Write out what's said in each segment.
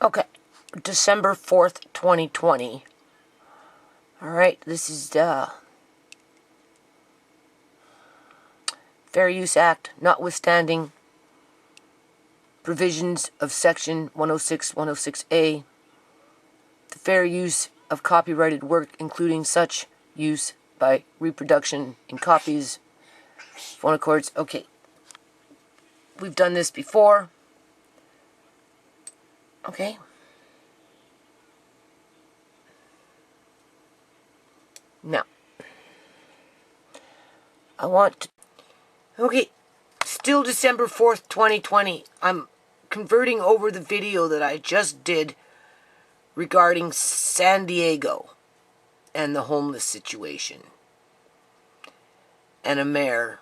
Okay, December 4th, 2020. Alright, this is the Fair Use Act, notwithstanding provisions of Section 106, 106A, the fair use of copyrighted work, including such use by reproduction in copies, phonochords. Okay, we've done this before. Okay. Now, I want to... Okay, still December 4th, 2020. I'm converting over the video that I just did regarding San Diego and the homeless situation. And a mayor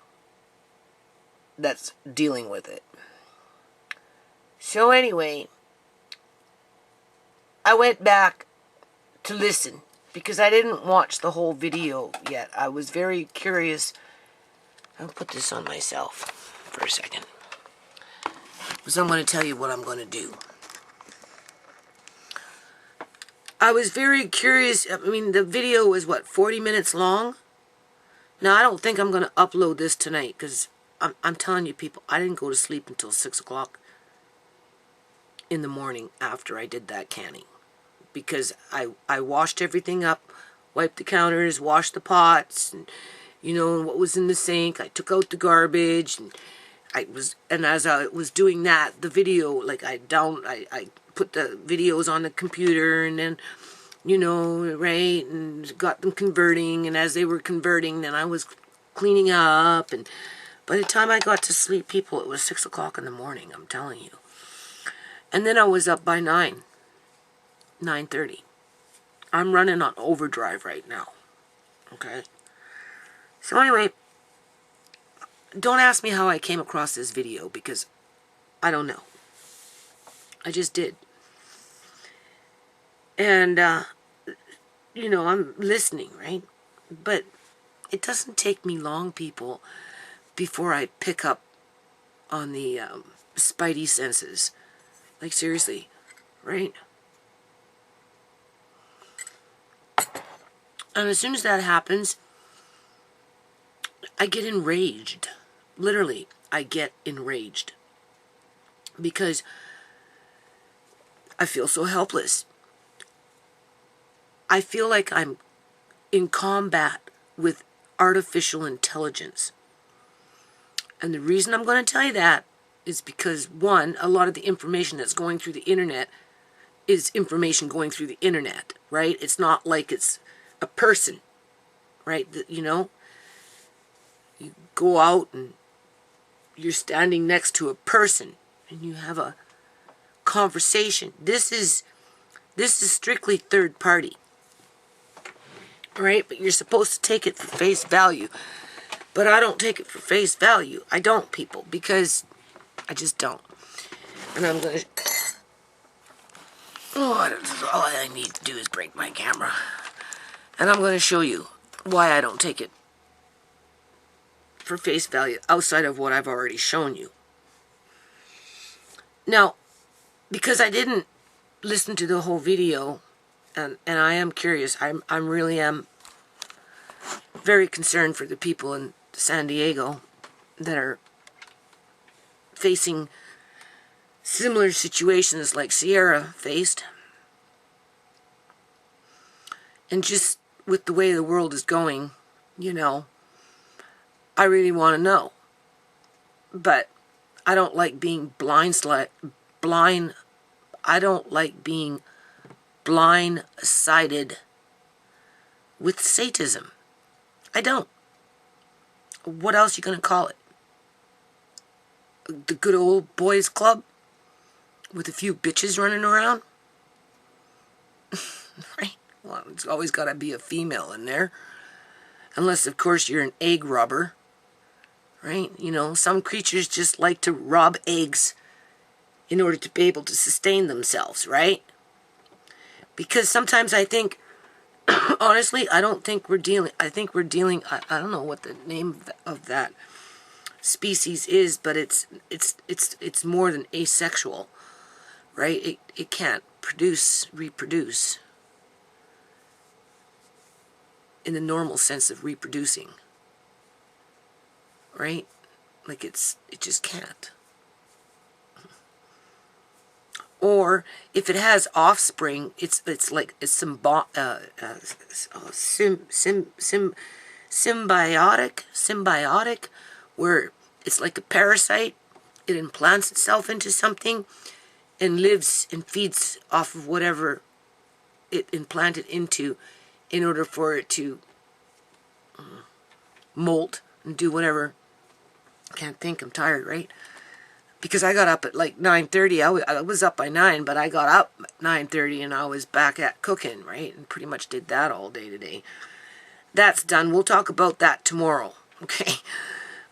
that's dealing with it. So anyway, I went back to listen because I didn't watch the whole video yet. I was very curious. I'll put this on myself for a second, because I'm going to tell you what I'm going to do. I was very curious. I mean, the video was, what, 40 minutes long? Now, I don't think I'm going to upload this tonight, because I'm telling you, people, I didn't go to sleep until 6 o'clock in the morning after I did that canning. Because I washed everything up, wiped the counters, washed the pots, and, you know, what was in the sink. I took out the garbage, and as I was doing that, the video, like, I put the videos on the computer, and then, you know, right, and got them converting, and as they were converting, then I was cleaning up, and by the time I got to sleep, people, it was 6 o'clock in the morning, I'm telling you. And then I was up by 9:30. I'm running on overdrive right now, okay? So anyway, don't ask me how I came across this video, because I don't know. I just did. And, you know, I'm listening, right? But it doesn't take me long, people, before I pick up on the spidey senses. Like, seriously, right? And as soon as that happens, I get enraged. Literally, I get enraged. Because I feel so helpless. I feel like I'm in combat with artificial intelligence. And the reason I'm going to tell you that is because, one, a lot of the information that's going through the internet is information going through the internet, right? It's not like it's a person, right? You know, you go out and you're standing next to a person and you have a conversation. This is strictly third party, right? But you're supposed to take it for face value. But I don't take it for face value. I don't, people, because I just don't. And I'm going to... Oh, all I need to do is break my camera. And I'm going to show you why I don't take it for face value outside of what I've already shown you. Now, because I didn't listen to the whole video, and I am curious, I really am very concerned for the people in San Diego that are facing similar situations like Ciera faced. And just with the way the world is going, you know, I really want to know. But I don't like being I don't like being blindsided with sadism. I don't. What else are you going to call it? The good old boys club? With a few bitches running around? Right? Well, it's always got to be a female in there. Unless, of course, you're an egg robber. Right? You know, some creatures just like to rob eggs in order to be able to sustain themselves, right? Because sometimes I think, honestly, I don't think we're dealing, I don't know what the name of that species is, but it's more than asexual. right? It can't reproduce in the normal sense of reproducing, right? Like it just can't. Or if it has offspring, it's like it's symbiotic, where it's like a parasite. It implants itself into something and lives and feeds off of whatever it implanted into, in order for it to molt and do whatever. I can't think, I'm tired, right? Because I got up at like 9:30. I was up by 9, but I got up at 9:30 and I was back at cooking, right? And pretty much did that all day today. That's done. We'll talk about that tomorrow, okay?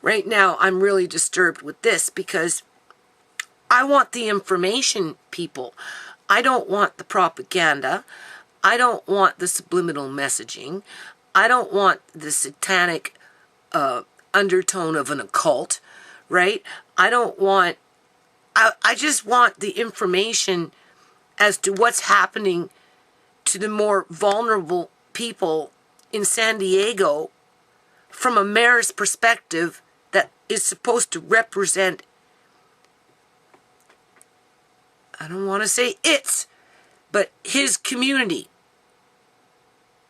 Right now, I'm really disturbed with this because I want the information, people. I don't want the propaganda. I don't want the subliminal messaging. I don't want the satanic undertone of an occult, right? I don't want, I just want the information as to what's happening to the more vulnerable people in San Diego from a mayor's perspective that is supposed to represent, I don't want to say it's, but his community,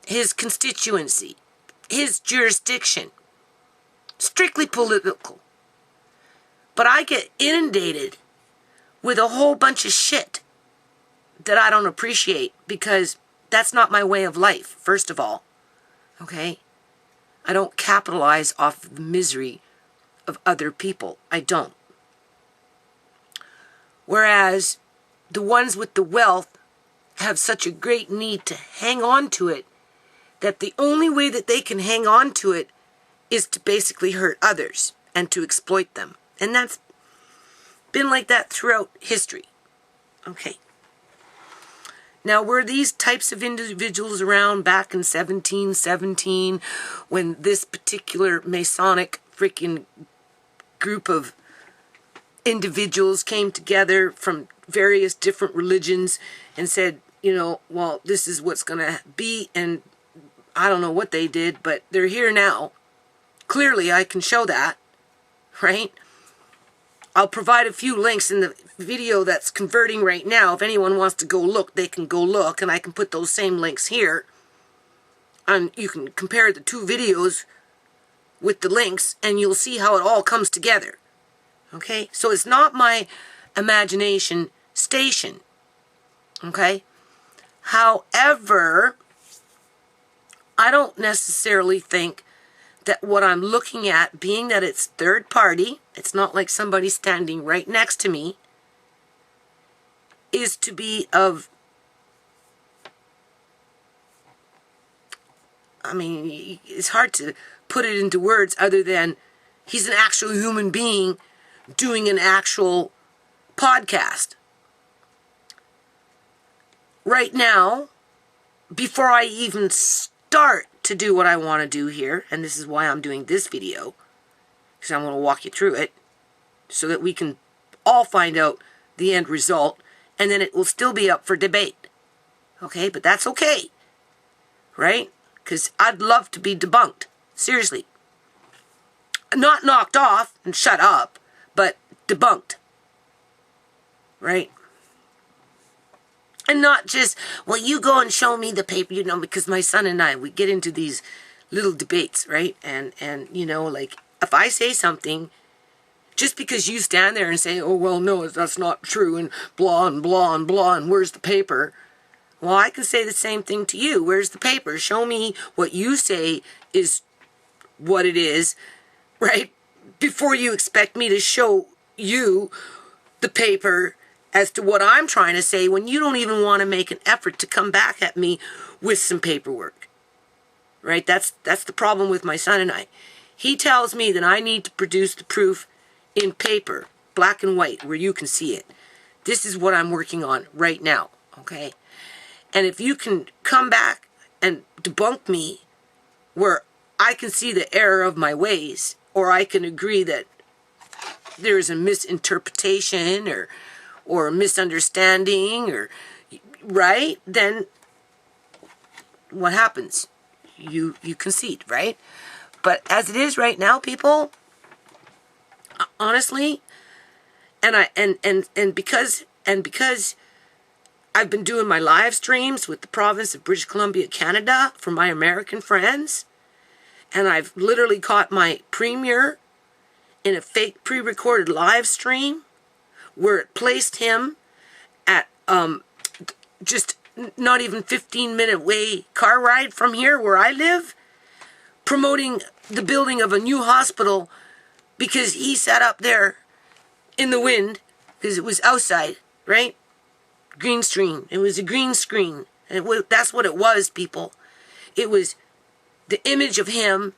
his constituency, his jurisdiction. Strictly political. But I get inundated with a whole bunch of shit that I don't appreciate because that's not my way of life, first of all. Okay? I don't capitalize off of the misery of other people. I don't. Whereas the ones with the wealth have such a great need to hang on to it that the only way that they can hang on to it is to basically hurt others and to exploit them. And that's been like that throughout history. Okay. Now, were these types of individuals around back in 1717 when this particular Masonic freaking group of individuals came together from various different religions and said, you know, well, this is what's going to be, and I don't know what they did, but they're here now. Clearly, I can show that, right? I'll provide a few links in the video that's converting right now. If anyone wants to go look, they can go look, and I can put those same links here. And you can compare the two videos with the links, and you'll see how it all comes together. Okay? So it's not my imagination station. Okay? However, I don't necessarily think that what I'm looking at, being that it's third party, it's not like somebody standing right next to me, is to be of, I mean, it's hard to put it into words other than he's an actual human being doing an actual podcast. Right now, before I even start to do what I want to do here, and this is why I'm doing this video, because I'm going to walk you through it, so that we can all find out the end result, and then it will still be up for debate. Okay? But that's okay. Right? Because I'd love to be debunked. Seriously. Not knocked off and shut up, but debunked. Right? And not just, well, you go and show me the paper, you know, because my son and I, we get into these little debates, right? And you know, like, if I say something, just because you stand there and say, oh, well, no, that's not true, and blah, and blah, and blah, and where's the paper? Well, I can say the same thing to you. Where's the paper? Show me what you say is what it is, right? Before you expect me to show you the paper as to what I'm trying to say, when you don't even want to make an effort to come back at me with some paperwork. Right? That's the problem with my son and I. He tells me that I need to produce the proof in paper, black and white, where you can see it. This is what I'm working on right now. Okay? And if you can come back and debunk me where I can see the error of my ways, or I can agree that there is a misinterpretation, or a misunderstanding, or, right? Then what happens? You concede, right? But as it is right now, people, honestly, and because I've been doing my live streams with the province of British Columbia, Canada, for my American friends, and I've literally caught my premier in a fake pre-recorded live stream where it placed him at just not even 15-minute way car ride from here where I live, promoting the building of a new hospital because he sat up there in the wind because it was outside, right? Green screen. It was a green screen. And that's what it was, people. It was the image of him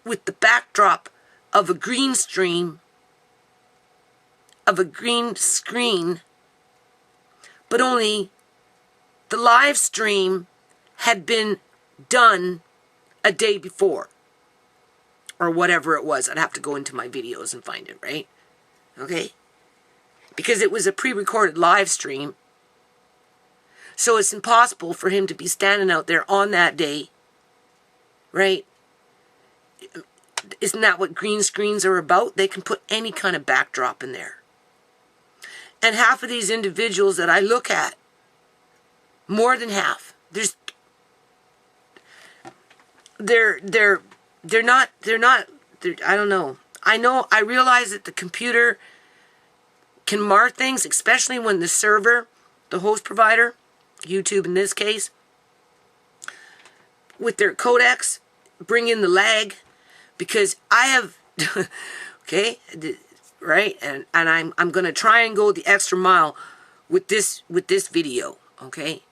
with the backdrop of a green screen, but only the live stream had been done a day before, or whatever it was. I'd have to go into my videos and find it, right? Okay? Because it was a pre-recorded live stream, so it's impossible for him to be standing out there on that day, right? Isn't that what green screens are about? They can put any kind of backdrop in there. And half of these individuals that I look at, more than half, they're not, I don't know. I realize that the computer can mar things, especially when the server, the host provider, YouTube in this case, with their codecs, bring in the lag, because I have, okay, right, and I'm going to try and go the extra mile with this video, okay?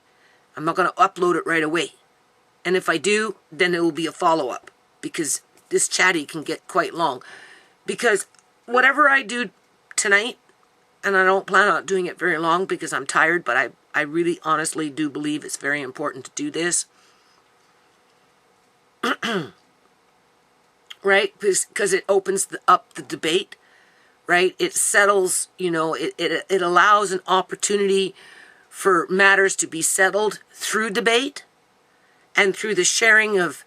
I'm not going to upload it right away. And if I do, then it will be a follow-up, because this chatty can get quite long. Because whatever I do tonight, and I don't plan on doing it very long because I'm tired, but I really honestly do believe it's very important to do this. Right? Because it opens up the debate, right? It settles, it allows an opportunity for matters to be settled through debate and through the sharing of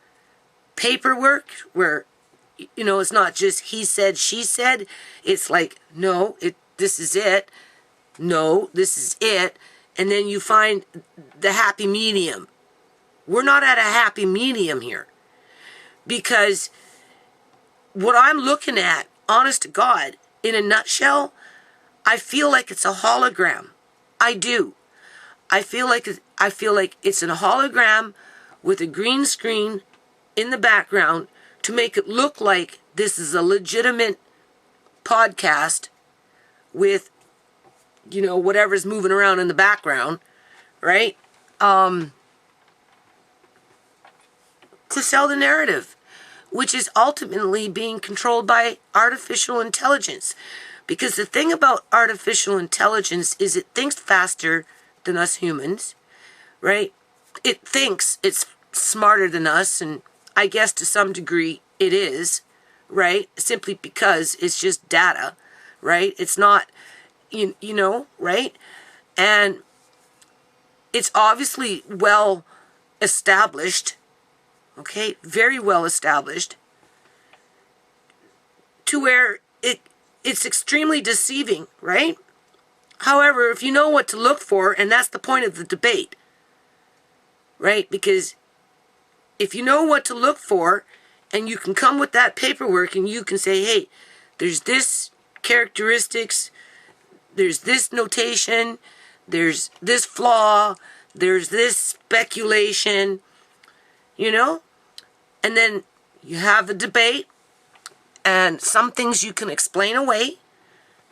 paperwork where, it's not just he said, she said. It's like, no, this is it. No, this is it. And then you find the happy medium. We're not at a happy medium here. Because what I'm looking at, honest to God, in a nutshell, I feel like it's a hologram. I do. I feel like it's a hologram with a green screen in the background to make it look like this is a legitimate podcast with, whatever's moving around in the background, right? To sell the narrative, which is ultimately being controlled by artificial intelligence. Because the thing about artificial intelligence is it thinks faster than us humans, right? It thinks it's smarter than us, and I guess to some degree it is, right? Simply because it's just data, right? It's not, right? And it's obviously well established, okay? Very well established, to where it's extremely deceiving, right? However, if you know what to look for, and that's the point of the debate, right? Because if you know what to look for, and you can come with that paperwork, and you can say, hey, there's this characteristics, there's this notation, there's this flaw, there's this speculation, and then you have a debate, and some things you can explain away,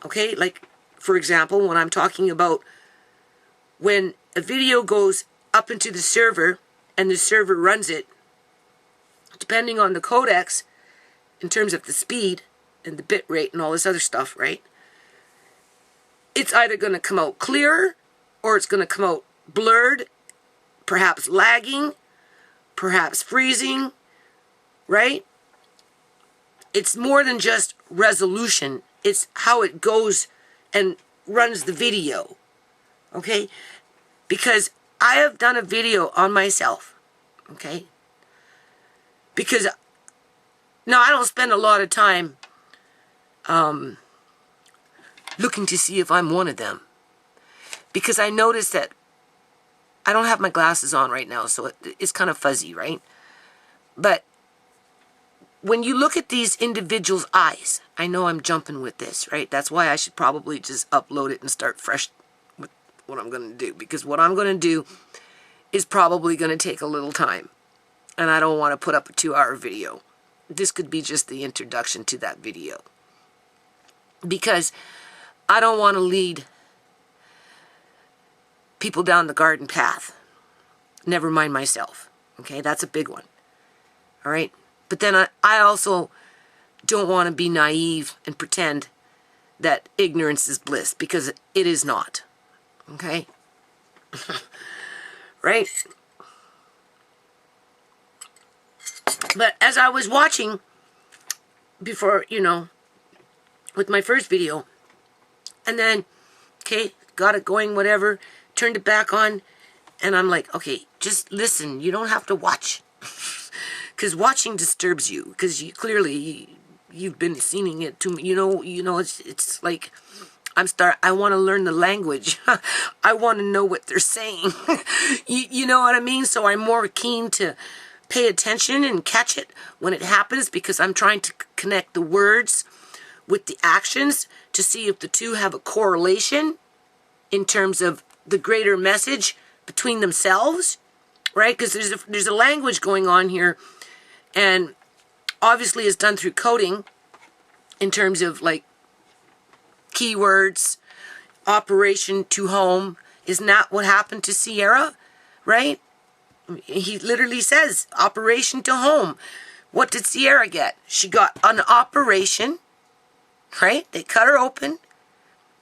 okay? Like, for example, when I'm talking about when a video goes up into the server and the server runs it, depending on the codecs, in terms of the speed and the bit rate and all this other stuff, right? It's either going to come out clearer or it's going to come out blurred, perhaps lagging, perhaps freezing, right? It's more than just resolution. It's how it goes and runs the video, okay? Because I have done a video on myself, okay? Because now I don't spend a lot of time looking to see if I'm one of them. Because I noticed that I don't have my glasses on right now, so it's kind of fuzzy, right? But when you look at these individuals' eyes, I know I'm jumping with this, right? That's why I should probably just upload it and start fresh with what I'm going to do. Because what I'm going to do is probably going to take a little time. And I don't want to put up a 2-hour video. This could be just the introduction to that video. Because I don't want to lead people down the garden path. Never mind myself. Okay, that's a big one. All right? But then I also don't want to be naive and pretend that ignorance is bliss, because it is not. Okay? Right? But as I was watching before, with my first video, and then, okay, got it going, whatever, turned it back on, and I'm like, okay, just listen. You don't have to watch. Because watching disturbs you. Because you've been seeing it too. It's like I want to learn the language. I want to know what they're saying. you know what I mean? So I'm more keen to pay attention and catch it when it happens, because I'm trying to connect the words with the actions to see if the two have a correlation in terms of the greater message between themselves, right? Because there's a language going on here, and obviously it's done through coding in terms of like keywords, operation to home. Isn't that what happened to Ciera, right? He literally says operation to home. What did Ciera get? She got an operation, right? They cut her open,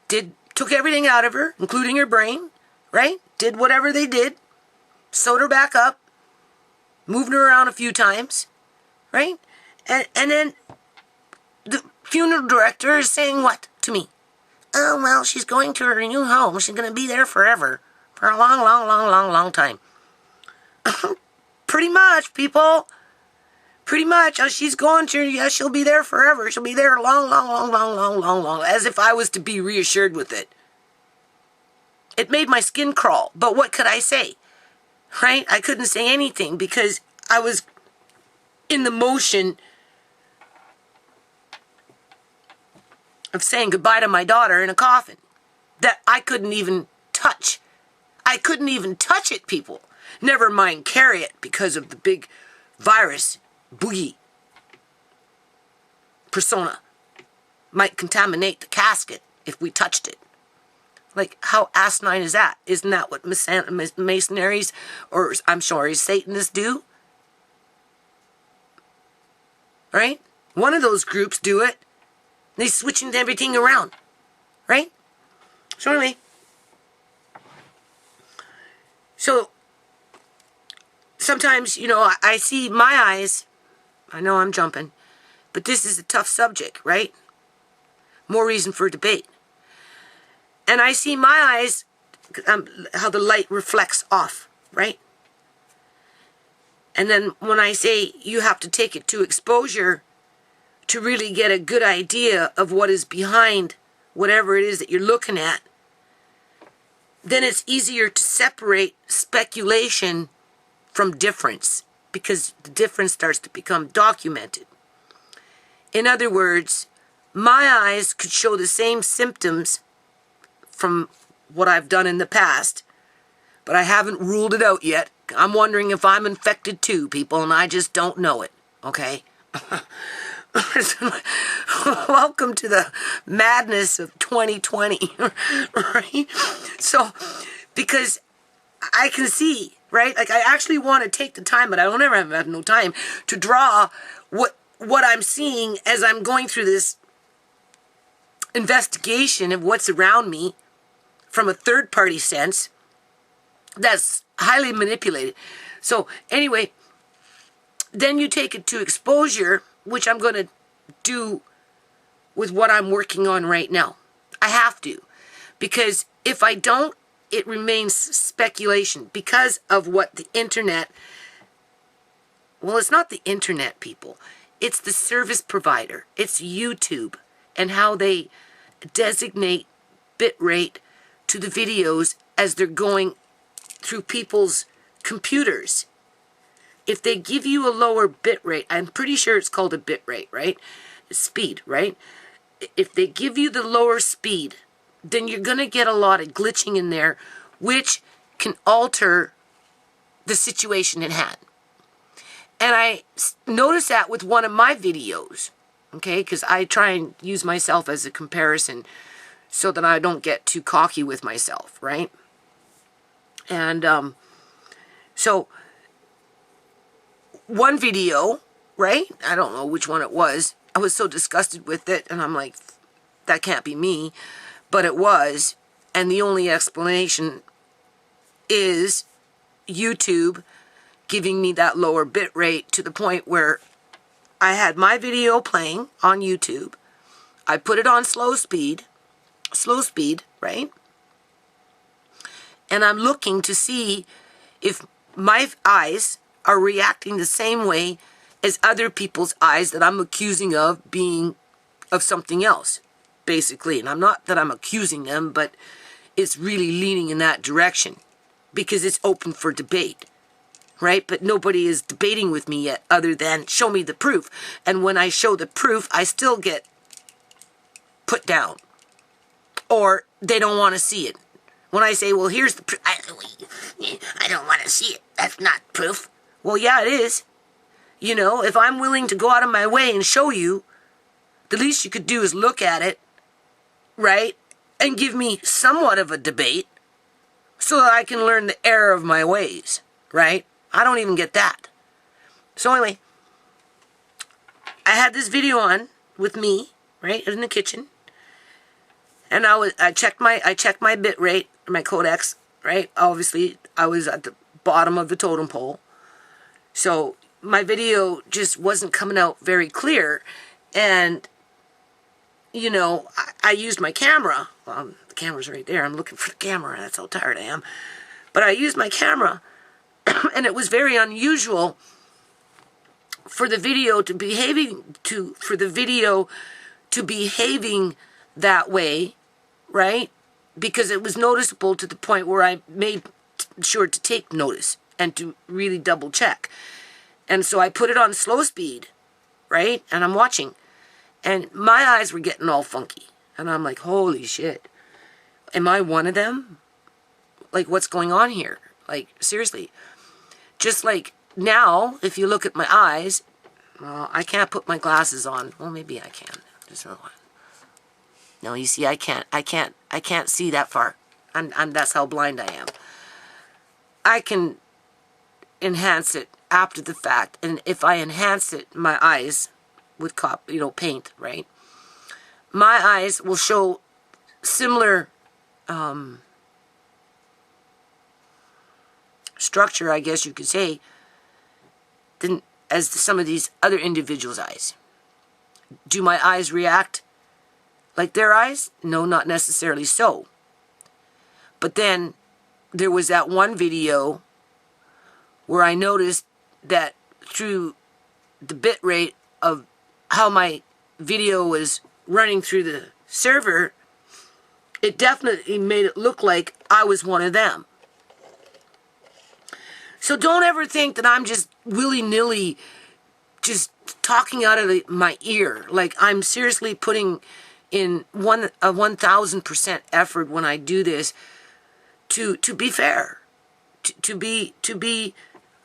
took everything out of her, including her brain, right? Did whatever they did, sewed her back up, moved her around a few times, right? And then the funeral director is saying what to me? Oh, well, she's going to her new home. She's going to be there forever. For a long, long, long, long, long time. Pretty much, people. Pretty much. She's going to, yeah, she'll be there forever. She'll be there long, long, long, long, long, long, long. As if I was to be reassured with it. It made my skin crawl. But what could I say? Right? I couldn't say anything because I was in the motion of saying goodbye to my daughter in a coffin that I couldn't even touch. I couldn't even touch it, people. Never mind carry it because of the big virus, boogie persona. Might contaminate the casket if we touched it. Like, how asinine is that? Isn't that what Masonries, or I'm sorry, Satanists do? Right? One of those groups do it. They switching everything around. Right? So anyway. So, sometimes, I see my eyes. I know I'm jumping. But this is a tough subject, right? More reason for debate. And I see my eyes, how the light reflects off, right? And then when I say you have to take it to exposure to really get a good idea of what is behind whatever it is that you're looking at, then it's easier to separate speculation from difference, because the difference starts to become documented. In other words, my eyes could show the same symptoms from what I've done in the past, but I haven't ruled it out yet. I'm wondering if I'm infected too, people, and I just don't know it, okay? Welcome to the madness of 2020, right? So, because I can see, right? Like, I actually want to take the time, but I don't ever have no time to draw what I'm seeing as I'm going through this investigation of what's around me from a third-party sense that's highly manipulated. So, anyway, then you take it to exposure, which I'm going to do with what I'm working on right now. I have to. Because if I don't, it remains speculation because of what the internet, well, it's not the internet, people. It's the service provider. It's YouTube and how they designate bit rate to the videos as they're going through people's computers. If they give you a lower bit rate, I'm pretty sure it's called a bit rate, right? Speed, right? If they give you the lower speed, then you're going to get a lot of glitching in there, which can alter the situation at hand. And I noticed that with one of my videos, okay, because I try and use myself as a comparison so that I don't get too cocky with myself, right? And so one video, right, I don't know which one it was, I was so disgusted with it, and I'm like, that can't be me. But it was, and the only explanation is YouTube giving me that lower bit rate to the point where I had my video playing on YouTube. I put it on slow speed, right? And I'm looking to see if my eyes are reacting the same way as other people's eyes that I'm accusing of being of something else. Basically, and I'm not that I'm accusing them, but it's really leaning in that direction because it's open for debate, right? But nobody is debating with me yet other than show me the proof. And when I show the proof, I still get put down or they don't want to see it. When I say, well, here's the proof, I don't want to see it. That's not proof. Well, yeah, it is. You know, if I'm willing to go out of my way and show you, the least you could do is look at it, right, and give me somewhat of a debate so that I can learn the error of my ways, right? I don't even get that. So anyway, I had this video on with me, right, in the kitchen, and I checked my bit rate, my codecs, right? Obviously, I was at the bottom of the totem pole, so my video just wasn't coming out very clear, and you know, I used my camera. Well, the camera's right there. I'm looking for the camera. That's how tired I am. But I used my camera, and it was very unusual for the video to behaving that way, right? Because it was noticeable to the point where I made sure to take notice and to really double check. And so I put it on slow speed, right? And I'm watching. And my eyes were getting all funky. And I'm like, holy shit. Am I one of them? Like, what's going on here? Like, seriously. Just like now, if you look at my eyes, well, I can't put my glasses on. Well, maybe I can. Just another one. No, you see, I can't see that far. That's how blind I am. I can enhance it after the fact. And if I enhance it, my eyes with paint, right? My eyes will show similar structure, I guess you could say, than as some of these other individuals' eyes. Do my eyes react like their eyes? No, not necessarily so. But then there was that one video where I noticed that through the bit rate of how my video was running through the server, it definitely made it look like I was one of them. So don't ever think that I'm just willy-nilly just talking out of my ear. Like, I'm seriously putting in a 1,000% effort when I do this to be fair, to be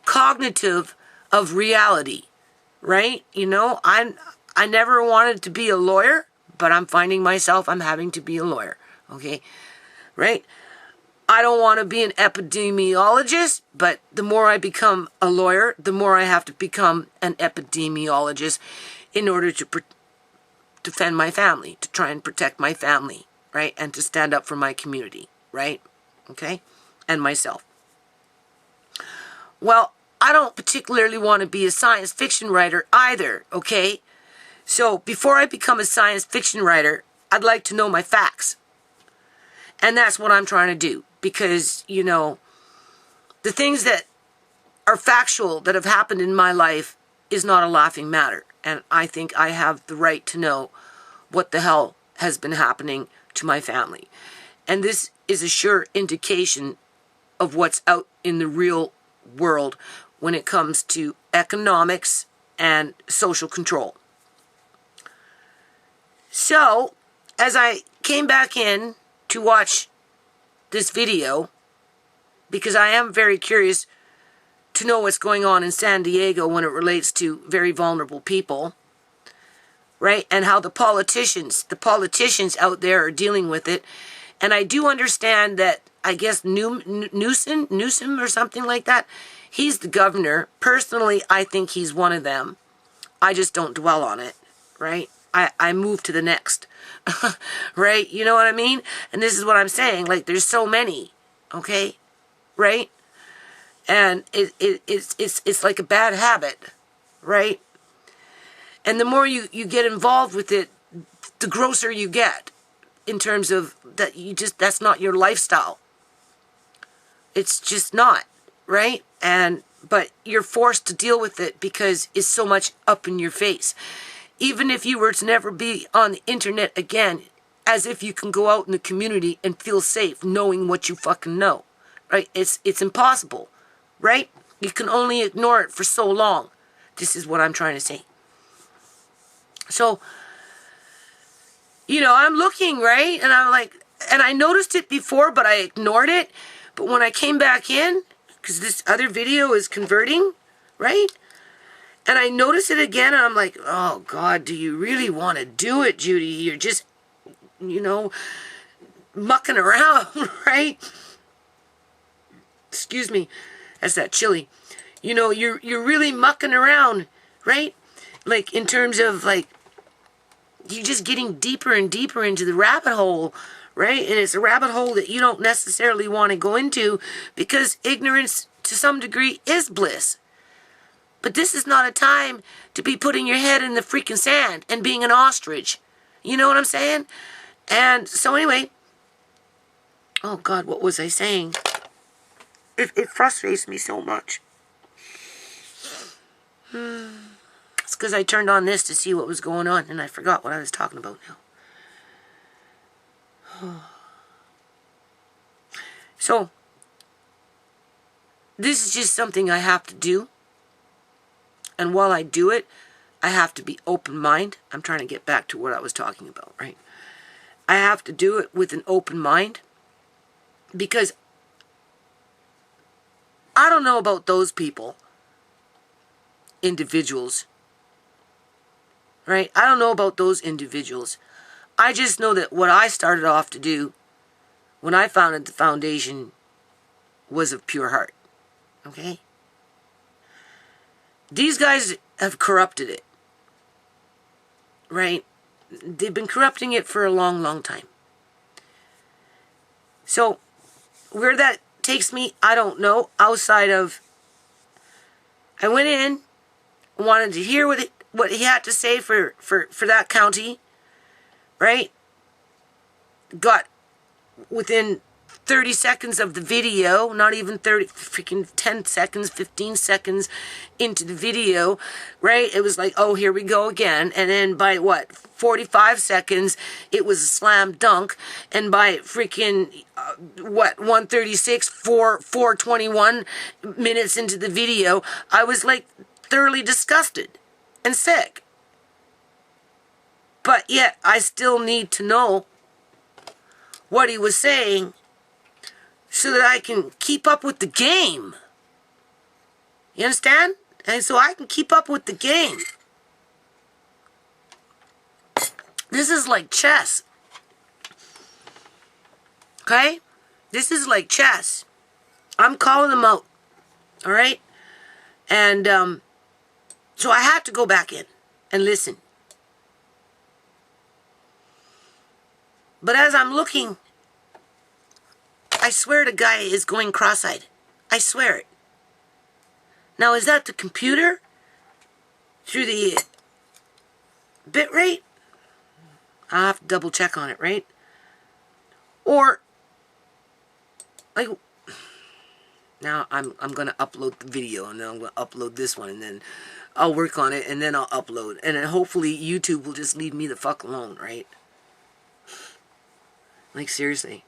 cognitive of reality, right? You know, I never wanted to be a lawyer, but I'm finding myself I'm having to be a lawyer, okay? Right? I don't want to be an epidemiologist, but the more I become a lawyer, the more I have to become an epidemiologist in order to defend my family, to try and protect my family, right? And to stand up for my community, right? Okay? And myself. Well, I don't particularly want to be a science fiction writer either, okay? So before I become a science fiction writer, I'd like to know my facts. And that's what I'm trying to do. Because, you know, the things that are factual that have happened in my life is not a laughing matter. And I think I have the right to know what the hell has been happening to my family. And this is a sure indication of what's out in the real world when it comes to economics and social control. So, as I came back in to watch this video, because I am very curious to know what's going on in San Diego when it relates to very vulnerable people, right? And how the politicians out there are dealing with it. And I do understand that, I guess, Newsom or something like that, he's the governor. Personally, I think he's one of them. I just don't dwell on it, right? I move to the next, right? You know what I mean? And this is what I'm saying. Like, there's so many, okay? Right? And it's like a bad habit, right? And the more you get involved with it, the grosser you get in terms of that that's not your lifestyle. It's just not, right? But you're forced to deal with it because it's so much up in your face. Even if you were to never be on the internet again, as if you can go out in the community and feel safe knowing what you fucking know, right? It's impossible, right? You can only ignore it for so long. This is what I'm trying to say. So, you know, I'm looking, right? And I'm like, and I noticed it before, but I ignored it. But when I came back in, because this other video is converting, right? And I noticed it again, and I'm like, oh, God, do you really want to do it, Judy? You're just, you know, mucking around, right? Excuse me, that's that chili. You know, you're really mucking around, right? Like, in terms of, like, you're just getting deeper and deeper into the rabbit hole, right? And it's a rabbit hole that you don't necessarily want to go into because ignorance, to some degree, is bliss. But this is not a time to be putting your head in the freaking sand and being an ostrich. You know what I'm saying? And so anyway, oh God, what was I saying? It frustrates me so much. It's because I turned on this to see what was going on and I forgot what I was talking about now. So, this is just something I have to do. And while I do it, I have to be open-minded. I'm trying to get back to what I was talking about, right? I have to do it with an open mind because I don't know about those people, individuals, right? I don't know about those individuals. I just know that what I started off to do when I founded the foundation was of pure heart, okay? These guys have corrupted it, right? They've been corrupting it for a long, long time. So, where that takes me, I don't know, outside of, I went in, wanted to hear what he had to say for that county, right? Got within 30 seconds of the video, not even 30, freaking 10 seconds, 15 seconds into the video, right? It was like, oh, here we go again. And then by 45 seconds, it was a slam dunk. And by freaking, 136, 421 minutes into the video, I was like thoroughly disgusted and sick. But yet, I still need to know what he was saying so that I can keep up with the game. You understand? And so I can keep up with the game. This is like chess. Okay? This is like chess. I'm calling them out. Alright? And so I had to go back in and listen. But as I'm looking, I swear the guy is going cross-eyed. I swear it. Now, is that the computer? Through the bit rate? I'll have to double check on it, right? Or Like, now I'm going to upload the video, and then I'm going to upload this one, and then I'll work on it, and then I'll upload. And then hopefully YouTube will just leave me the fuck alone, right? Like, seriously.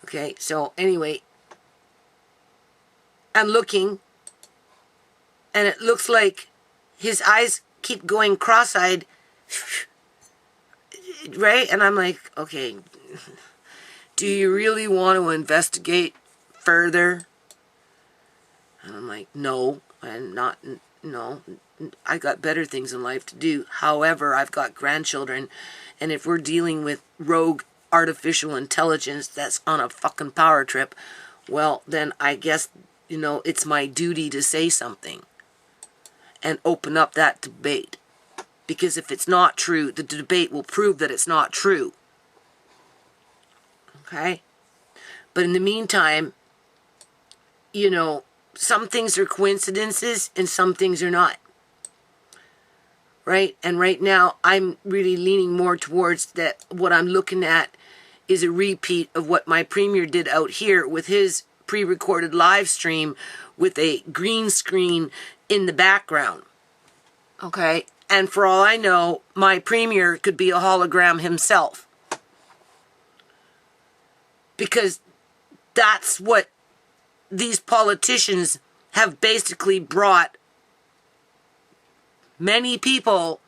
Okay, so anyway, I'm looking, and it looks like his eyes keep going cross-eyed, right? And I'm like, okay, do you really want to investigate further? And I'm like, no, I'm not, no, I got better things in life to do. However, I've got grandchildren, and if we're dealing with rogue artificial intelligence that's on a fucking power trip, well, then I guess, you know, it's my duty to say something and open up that debate. Because if it's not true, the debate will prove that it's not true. Okay? But in the meantime, you know, some things are coincidences and some things are not. Right? And right now, I'm really leaning more towards that what I'm looking at is a repeat of what my premier did out here with his pre-recorded live stream with a green screen in the background. Okay? And for all I know, my premier could be a hologram himself. Because that's what these politicians have basically brought many people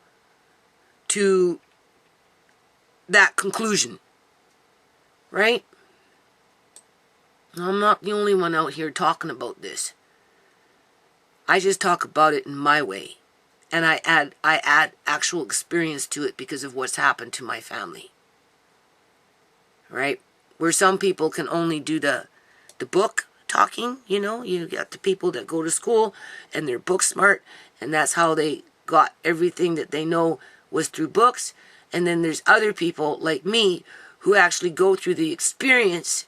to that conclusion. Right? I'm not the only one out here talking about this. I just talk about it in my way. And I add actual experience to it because of what's happened to my family. Right? Where some people can only do the book talking, you know, you got the people that go to school and they're book smart, and that's how they got everything that they know was through books. And then there's other people like me who actually go through the experience,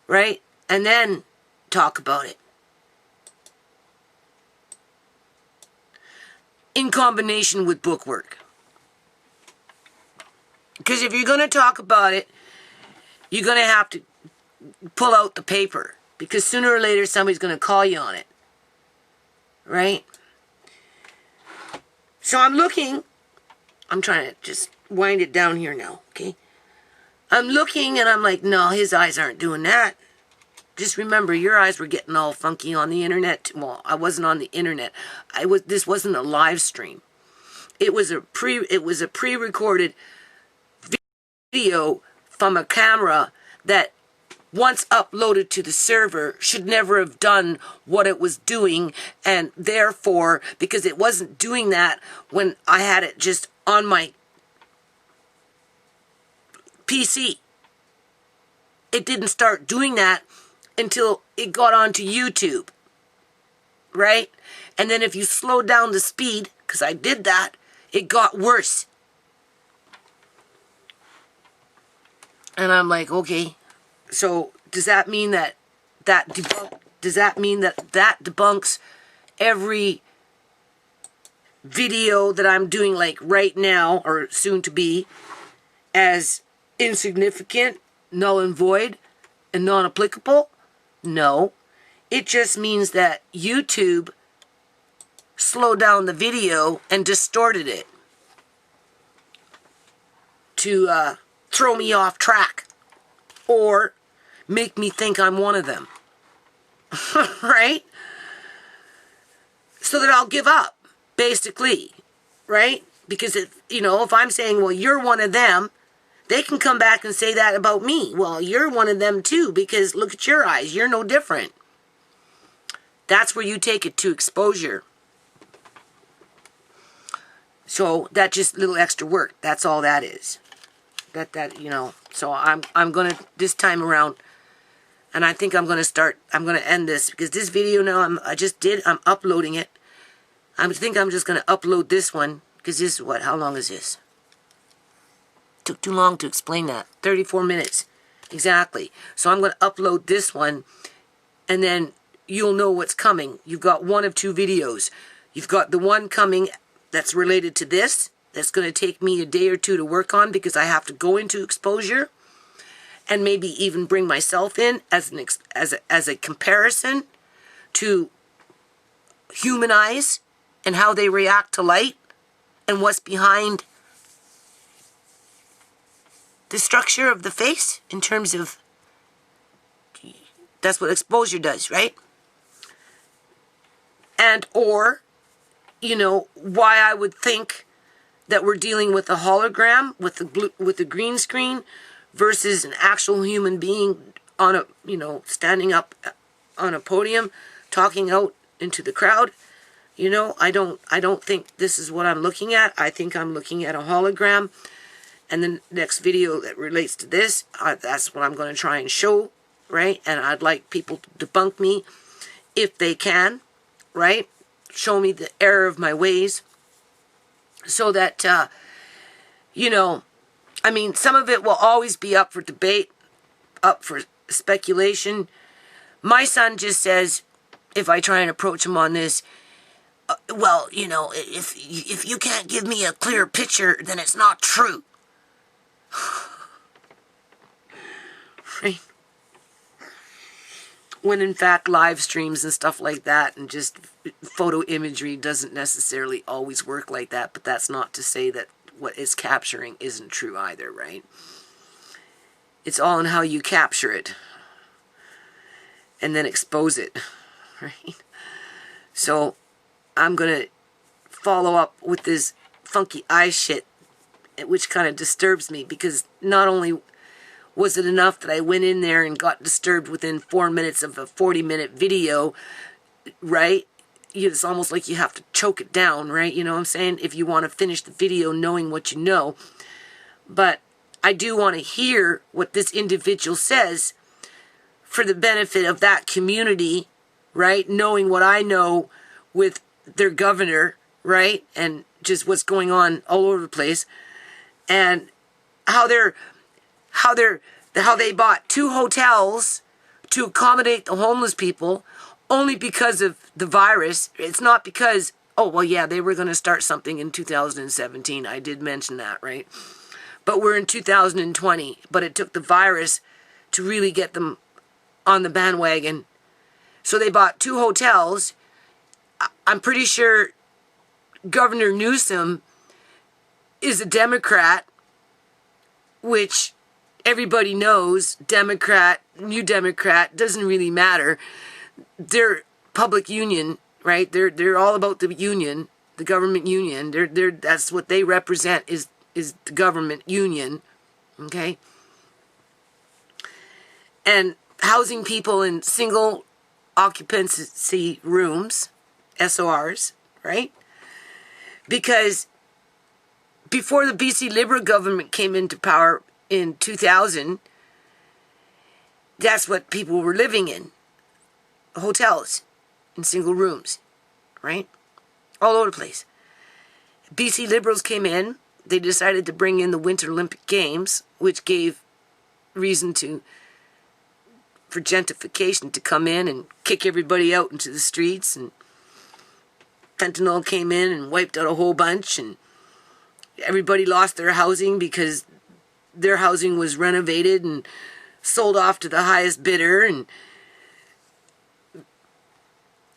right? And then talk about it. In combination with book work. Because if you're going to talk about it, you're going to have to pull out the paper. Because sooner or later, somebody's going to call you on it. Right? So I'm looking. I'm trying to just wind it down here now, okay? I'm looking and I'm like, no, his eyes aren't doing that. Just remember, your eyes were getting all funky on the internet. Well, I wasn't on the internet. This wasn't a live stream. It was a pre-recorded video from a camera that once uploaded to the server should never have done what it was doing, and therefore, because it wasn't doing that when I had it just on my PC. It didn't start doing that until it got onto YouTube, right? And then if you slow down the speed, because I did that, it got worse. And I'm like, okay, so does that mean that debunks every video that I'm doing like right now or soon to be as insignificant, null and void, and non-applicable? No. It just means that YouTube slowed down the video and distorted it to throw me off track or make me think I'm one of them. Right? So that I'll give up, basically. Right? Because if I'm saying, well, you're one of them, they can come back and say that about me. Well, you're one of them too, because look at your eyes. You're no different. That's where you take it to exposure. So that's just little extra work. That's all that is. So I'm going to, this time around, and I think I'm going to end this, because this video now, I'm uploading it. I think I'm just going to upload this one, because this is how long is this? Took too long to explain that. 34 minutes. Exactly. So I'm going to upload this one, and then you'll know what's coming. You've got one of two videos. You've got the one coming that's related to this, that's going to take me a day or two to work on because I have to go into exposure and maybe even bring myself in as a comparison to human eyes and how they react to light and what's behind the structure of the face in terms of, that's what exposure does, right? And or, you know, why I would think that we're dealing with a hologram with the green screen versus an actual human being on a, you know, standing up on a podium talking out into the crowd. You know, I don't think this is what I'm looking at. I think I'm looking at a hologram. And the next video that relates to this, that's what I'm going to try and show, right? And I'd like people to debunk me if they can, right? Show me the error of my ways so that, you know, I mean, some of it will always be up for debate, up for speculation. My son just says, if I try and approach him on this, well, you know, if you can't give me a clear picture, then it's not true. Right? When in fact live streams and stuff like that and just photo imagery doesn't necessarily always work like that, but that's not to say that what it's capturing isn't true either, right? It's all in how you capture it and then expose it, right? So I'm going to follow up with this funky eye shit, which kind of disturbs me because not only was it enough that I went in there and got disturbed within 4 minutes of a 40-minute video, right? It's almost like you have to choke it down, right? You know what I'm saying? If you want to finish the video knowing what you know. But I do want to hear what this individual says for the benefit of that community, right? Knowing what I know with their governor, right? And just what's going on all over the place. And how they bought 2 hotels to accommodate the homeless people only because of the virus. It's not because, oh, well, yeah, they were going to start something in 2017. I did mention that, right? But we're in 2020. But it took the virus to really get them on the bandwagon. So they bought 2 hotels. I'm pretty sure Governor Newsom is a Democrat, which everybody knows, Democrat, New Democrat, doesn't really matter. They're public union, right? They're all about the union, the government union. That's what they represent is the government union, okay? And housing people in single occupancy rooms, SORs, right? Because before the BC Liberal government came into power in 2000, that's what people were living in. Hotels, in single rooms, right? All over the place. BC Liberals came in, they decided to bring in the Winter Olympic Games, which gave reason for gentrification to come in and kick everybody out into the streets, and fentanyl came in and wiped out a whole bunch, and everybody lost their housing because their housing was renovated and sold off to the highest bidder, and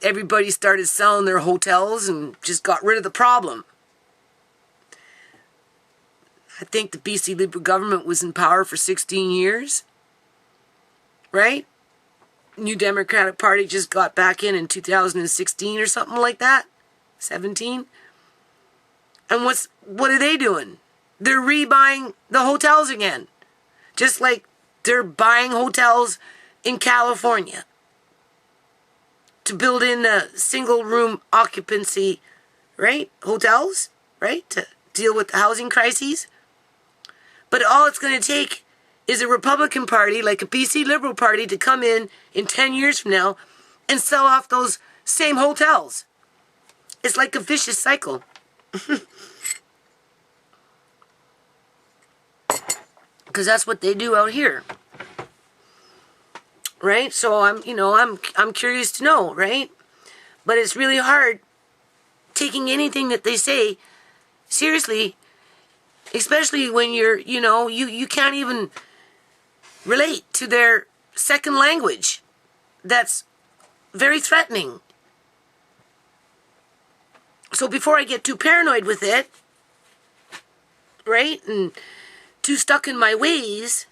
everybody started selling their hotels and just got rid of the problem. I think the BC Liberal government was in power for 16 years, right? New Democratic Party just got back in 2016 or something like that, 17. And what are they doing? They're rebuying the hotels again. Just like they're buying hotels in California to build in the single room occupancy, right? Hotels, right? To deal with the housing crises. But all it's going to take is a Republican Party, like a BC Liberal Party, to come in 10 years from now and sell off those same hotels. It's like a vicious cycle. Because that's what they do out here. right? So I'm curious to know, right? But it's really hard taking anything that they say seriously, especially when you can't even relate to their second language. That's very threatening. So before I get too paranoid with it, right, and too stuck in my ways,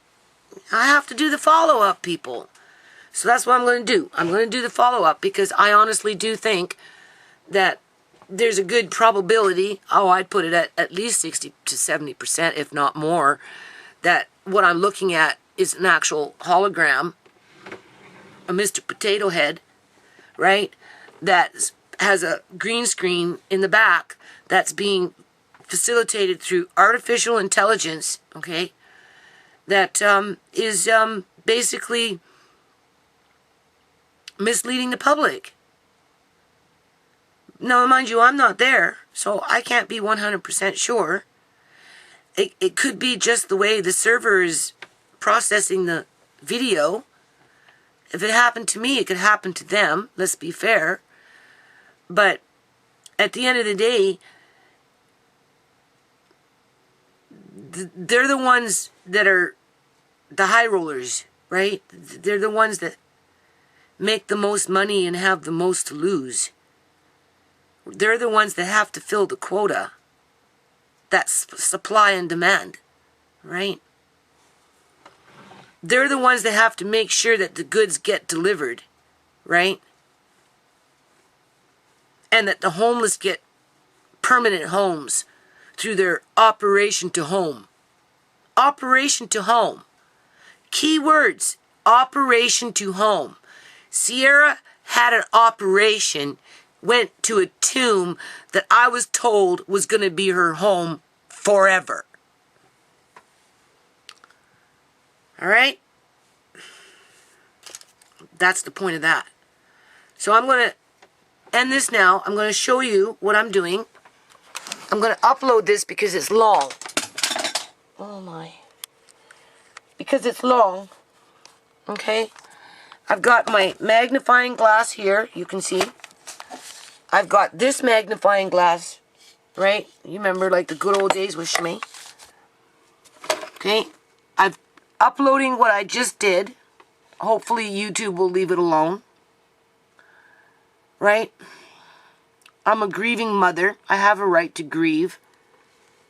I have to do the follow-up, people. So that's what I'm going to do. I'm going to do the follow-up because I honestly do think that there's a good probability, I'd put it at least 60 to 70%, if not more, that what I'm looking at is an actual hologram, a Mr. Potato Head, right, that has a green screen in the back that's being facilitated through artificial intelligence, okay, that is basically misleading the public. Now, mind you, I'm not there, so I can't be 100% sure. It could be just the way the server is processing the video. If it happened to me, it could happen to them. Let's be fair. But at the end of the day, they're the ones that are the high rollers, right? They're the ones that make the most money and have the most to lose. They're the ones that have to fill the quota. That's supply and demand, right? They're the ones that have to make sure that the goods get delivered, right? And that the homeless get permanent homes through their operation to home. Operation to home. Key words, operation to home. Ciera had an operation, went to a tomb that I was told was going to be her home forever. All right? That's the point of that. So I'm going to end this now. I'm going to show you what I'm doing. I'm going to upload this because it's long. Oh my. Because it's long. Okay? I've got my magnifying glass here. You can see. I've got this magnifying glass. Right? You remember like the good old days with ShaMay. Okay? I'm uploading what I just did. Hopefully YouTube will leave it alone. Right? I'm a grieving mother. I have a right to grieve.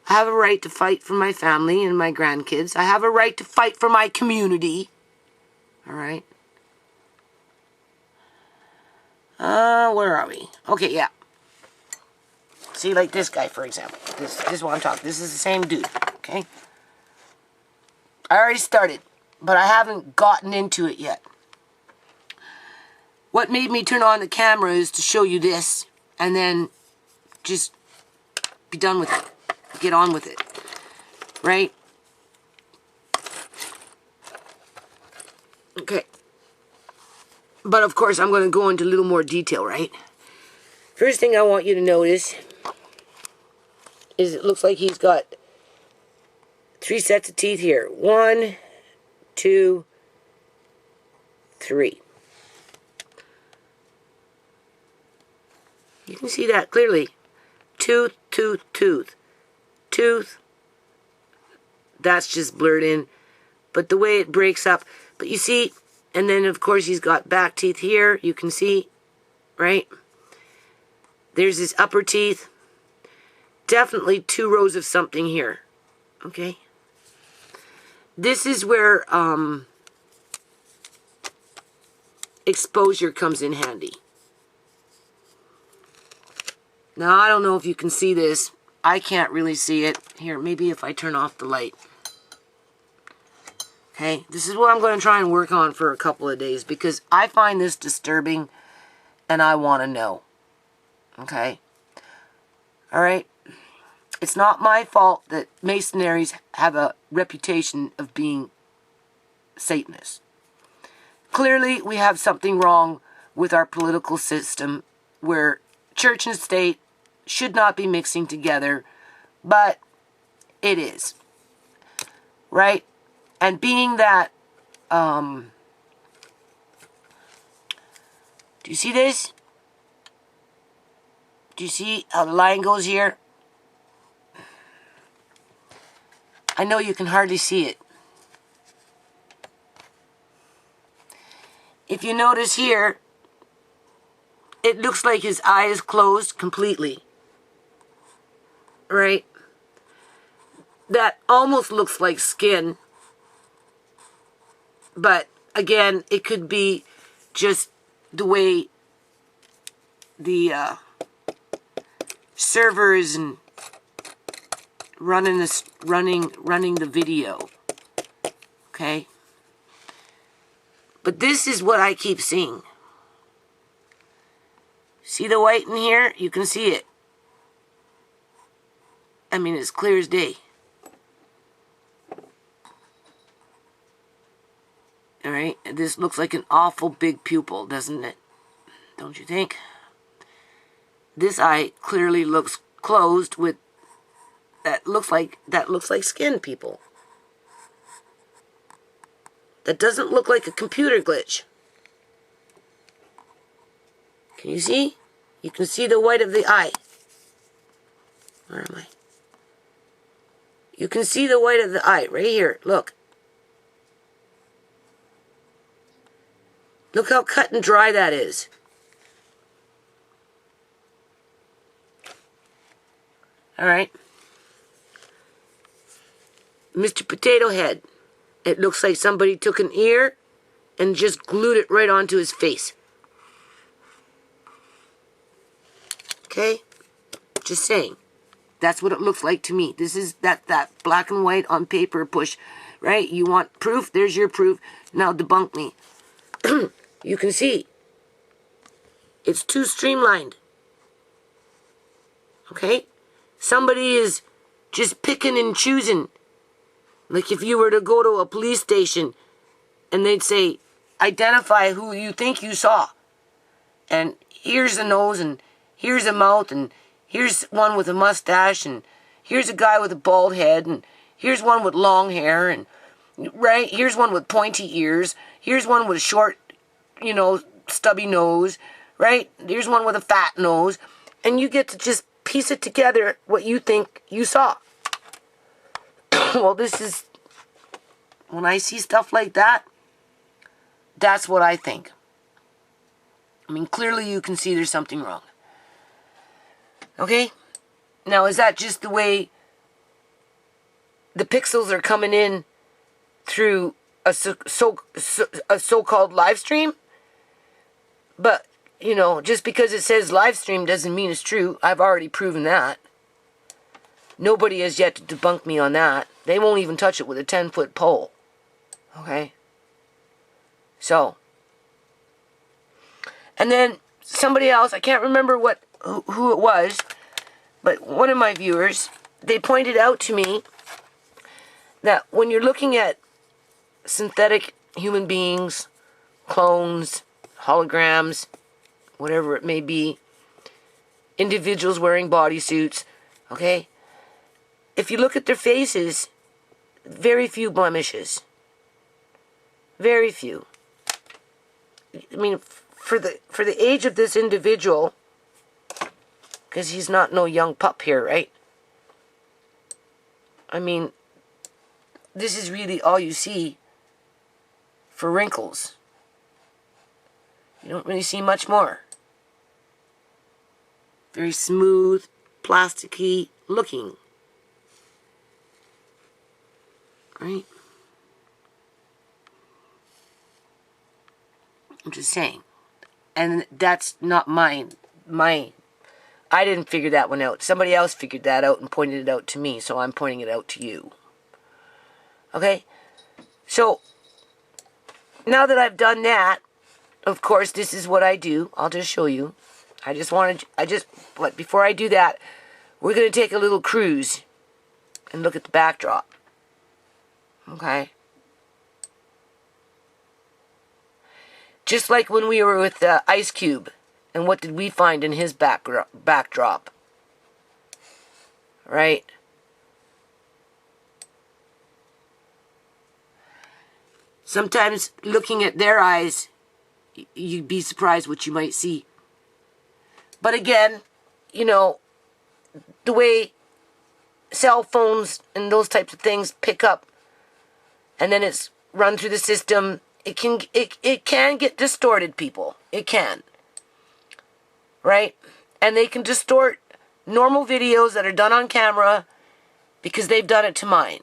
I have a right to fight for my family and my grandkids. I have a right to fight for my community. Alright? Where are we? Okay, yeah. See, like this guy, for example. This is what I'm talking. This is the same dude. Okay? I already started, but I haven't gotten into it yet. What made me turn on the camera is to show you this, and then just be done with it. Get on with it. Right? Okay. But of course, I'm going to go into a little more detail, right? First thing I want you to notice is it looks like he's got 3 sets of teeth here. 1, 2, 3. You can see that clearly. Tooth, tooth, tooth. Tooth. That's just blurred in. But the way it breaks up. But you see, and then of course he's got back teeth here. You can see, right? There's his upper teeth. Definitely 2 rows of something here. Okay? This is where exposure comes in handy. Now, I don't know if you can see this. I can't really see it. Here, maybe if I turn off the light. Okay, this is what I'm going to try and work on for a couple of days because I find this disturbing and I want to know. Okay? Alright? It's not my fault that Masonaries have a reputation of being Satanists. Clearly, we have something wrong with our political system where church and state should not be mixing together, but it is. Right? And being that Do you see this? Do you see how the line goes here? I know you can hardly see it. If you notice here, it looks like his eye is closed completely. Right? That almost looks like skin. But again, it could be just the way the server is running the video. Okay? But this is what I keep seeing. See the white in here? You can see it. I mean, it's clear as day. Alright? This looks like an awful big pupil, doesn't it? Don't you think? This eye clearly looks closed with that looks like skin, people. That doesn't look like a computer glitch. Can you see? You can see the white of the eye. Where am I? You can see the white of the eye right here. Look. Look how cut and dry that is. Alright. Mr. Potato Head. It looks like somebody took an ear and just glued it right onto his face. Okay? Just saying. That's what it looks like to me. This is that black and white on paper push. Right? You want proof? There's your proof. Now debunk me. You can see. It's too streamlined. Okay? Somebody is just picking and choosing. Like if you were to go to a police station and they'd say, identify who you think you saw. And here's a nose and here's a mouth and here's one with a mustache and here's a guy with a bald head and here's one with long hair and right, here's one with pointy ears. Here's one with a short, stubby nose, right? Here's one with a fat nose. And you get to just piece it together what you think you saw. Well, this is, when I see stuff like that, that's what I think. I mean, clearly you can see there's something wrong. Okay? Now, is that just the way the pixels are coming in through a so-called live stream? But, just because it says live stream doesn't mean it's true. I've already proven that. Nobody has yet to debunk me on that. They won't even touch it with a 10-foot pole. Okay? So. And then somebody else, I can't remember who it was, but one of my viewers, they pointed out to me that when you're looking at synthetic human beings, clones, holograms, whatever it may be, individuals wearing bodysuits, okay? If you look at their faces, very few blemishes. Very few. I mean, for the age of this individual, because he's not no young pup here, right? I mean, this is really all you see for wrinkles. You don't really see much more. Very smooth, plasticky looking. Right? I'm just saying. And that's not my I didn't figure that one out. Somebody else figured that out and pointed it out to me, so I'm pointing it out to you. Okay? So, now that I've done that, of course, this is what I do. I'll just show you. But before I do that, we're going to take a little cruise and look at the backdrop. Okay? Just like when we were with Ice Cube, and what did we find in his backdrop? Right? Sometimes looking at their eyes you'd be surprised what you might see. But again, you know, the way cell phones and those types of things pick up, and then it's run through the system, it can get distorted, people. It can. Right? And they can distort normal videos that are done on camera because they've done it to mine.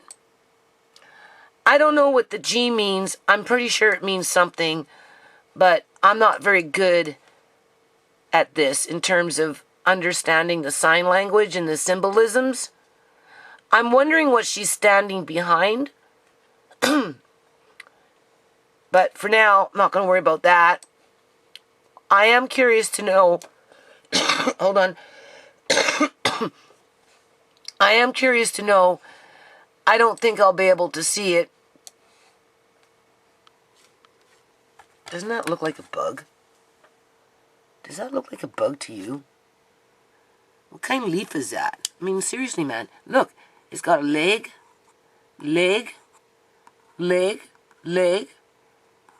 I don't know what the G means. I'm pretty sure it means something, but I'm not very good at this in terms of understanding the sign language and the symbolisms. I'm wondering what she's standing behind. But for now, I'm not going to worry about that. I am curious to know. Hold on. I am curious to know. I don't think I'll be able to see it. Doesn't that look like a bug? Does that look like a bug to you? What kind of leaf is that? I mean, seriously, man. Look, it's got a leg, leg, leg, leg.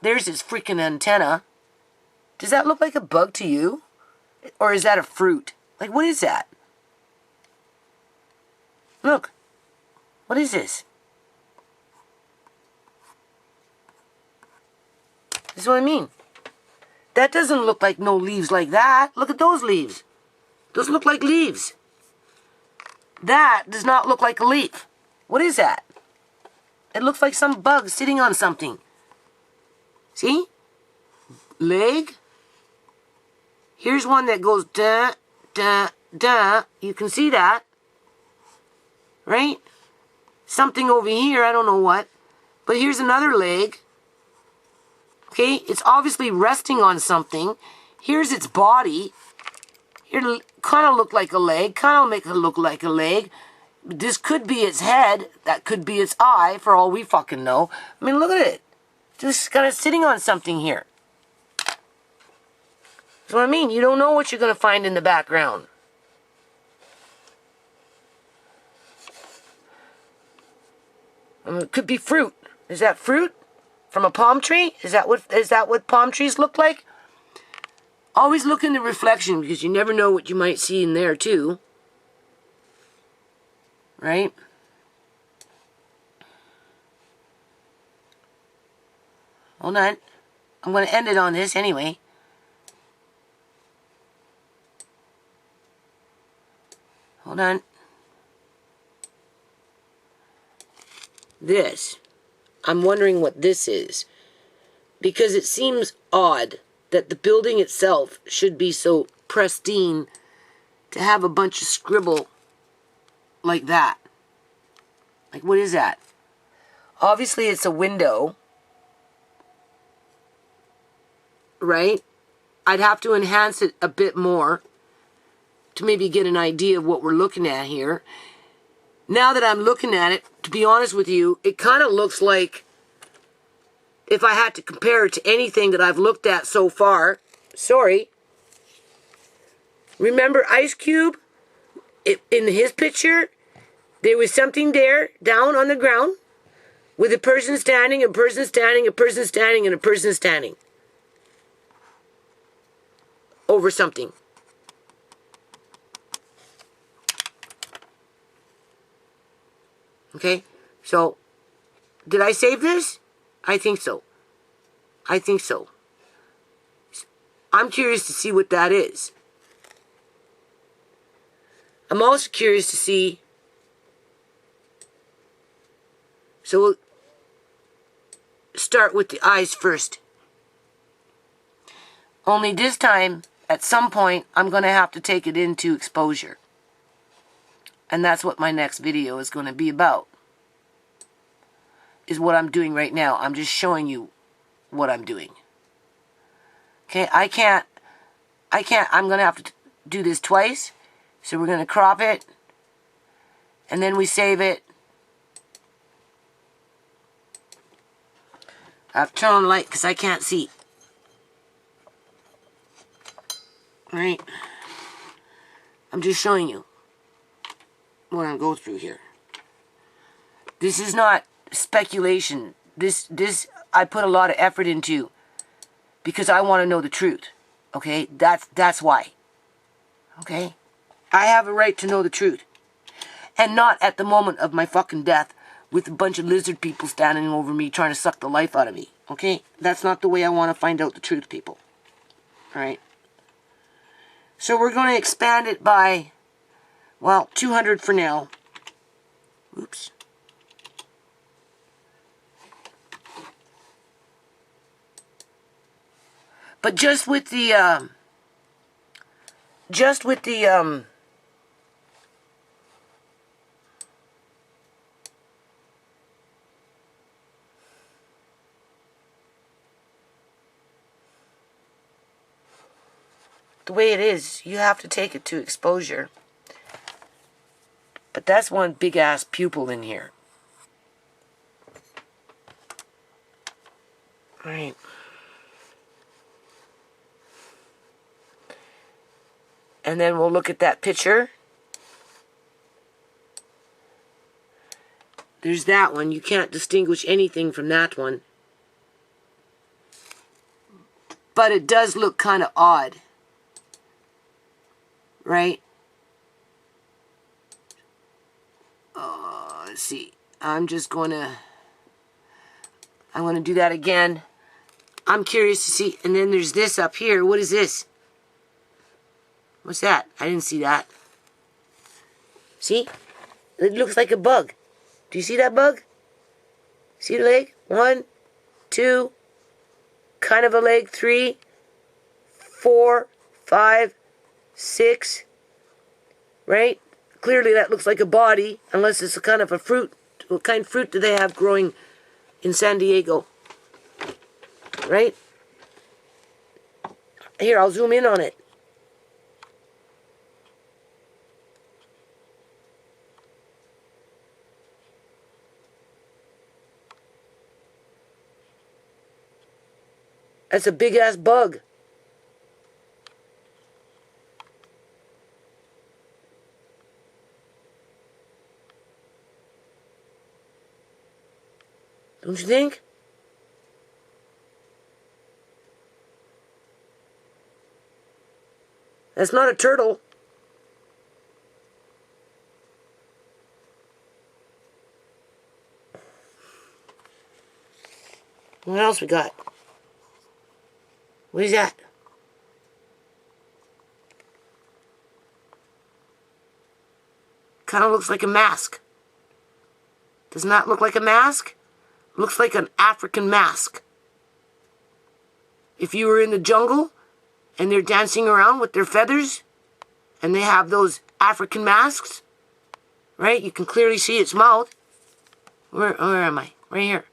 There's its freaking antenna. Does that look like a bug to you? Or is that a fruit? Like, what is that? Look. What is this? This is what I mean. That doesn't look like no leaves like that. Look at those leaves. Those look like leaves. That does not look like a leaf. What is that? It looks like some bug sitting on something. See? Leg. Here's one that goes da, da, da. You can see that. Right? Something over here, I don't know what. But here's another leg. Okay? It's obviously resting on something. Here's its body. Here, kind of look like a leg. Kind of make it look like a leg. This could be its head. That could be its eye, for all we fucking know. I mean, look at it. Just kind of sitting on something here. That's what I mean. You don't know what you're going to find in the background. It could be fruit. Is that fruit from a palm tree? Is that what palm trees look like? Always look in the reflection, because you never know what you might see in there too. Right? Hold on. I'm going to end it on this anyway. Hold on. This. I'm wondering what this is. Because it seems odd that the building itself should be so pristine to have a bunch of scribble like that. Like, what is that? Obviously, it's a window. Right? I'd have to enhance it a bit more to maybe get an idea of what we're looking at here. Now that I'm looking at it, to be honest with you, it kind of looks like, if I had to compare it to anything that I've looked at so far, sorry. Remember Ice Cube? In his picture, there was something there, down on the ground, with a person standing, a person standing, a person standing, and a person standing. Over something. Okay, so, did I save this? I think so. I think so. I'm curious to see what that is. I'm also curious to see, so we'll start with the eyes first. Only this time, at some point, I'm going to have to take it into exposure. And that's what my next video is going to be about. Is what I'm doing right now. I'm just showing you what I'm doing. Okay, I can't, I'm going to have to do this twice. So we're going to crop it. And then we save it. I have to turn on the light because I can't see. Right? I'm just showing you what I'm going through here. This is not speculation. This I put a lot of effort into because I want to know the truth. Okay? That's why. Okay? I have a right to know the truth. And not at the moment of my fucking death with a bunch of lizard people standing over me trying to suck the life out of me. Okay? That's not the way I want to find out the truth, people. Alright? So we're going to expand it by, well, 200 for now. Oops. But just with the way it is, you have to take it to exposure. But that's one big ass pupil in here. Alright. And then we'll look at that picture. There's that one. You can't distinguish anything from that one. But it does look kind of odd. Right? Let's see. I'm going to do that again. I'm curious to see. And then there's this up here. What is this? What's that? I didn't see that. See? It looks like a bug. Do you see that bug? See the leg? 1, 2, kind of a leg. 3, 4, 5, 6. Right? Clearly that looks like a body, unless it's a kind of a fruit. What kind of fruit do they have growing in San Diego? Right? Here, I'll zoom in on it. That's a big ass bug. Don't you think? That's not a turtle. What else we got? What is that? Kind of looks like a mask. Does not look like a mask? Looks like an African mask. If you were in the jungle and they're dancing around with their feathers and they have those African masks, right? You can clearly see its mouth. Where am I? Right here.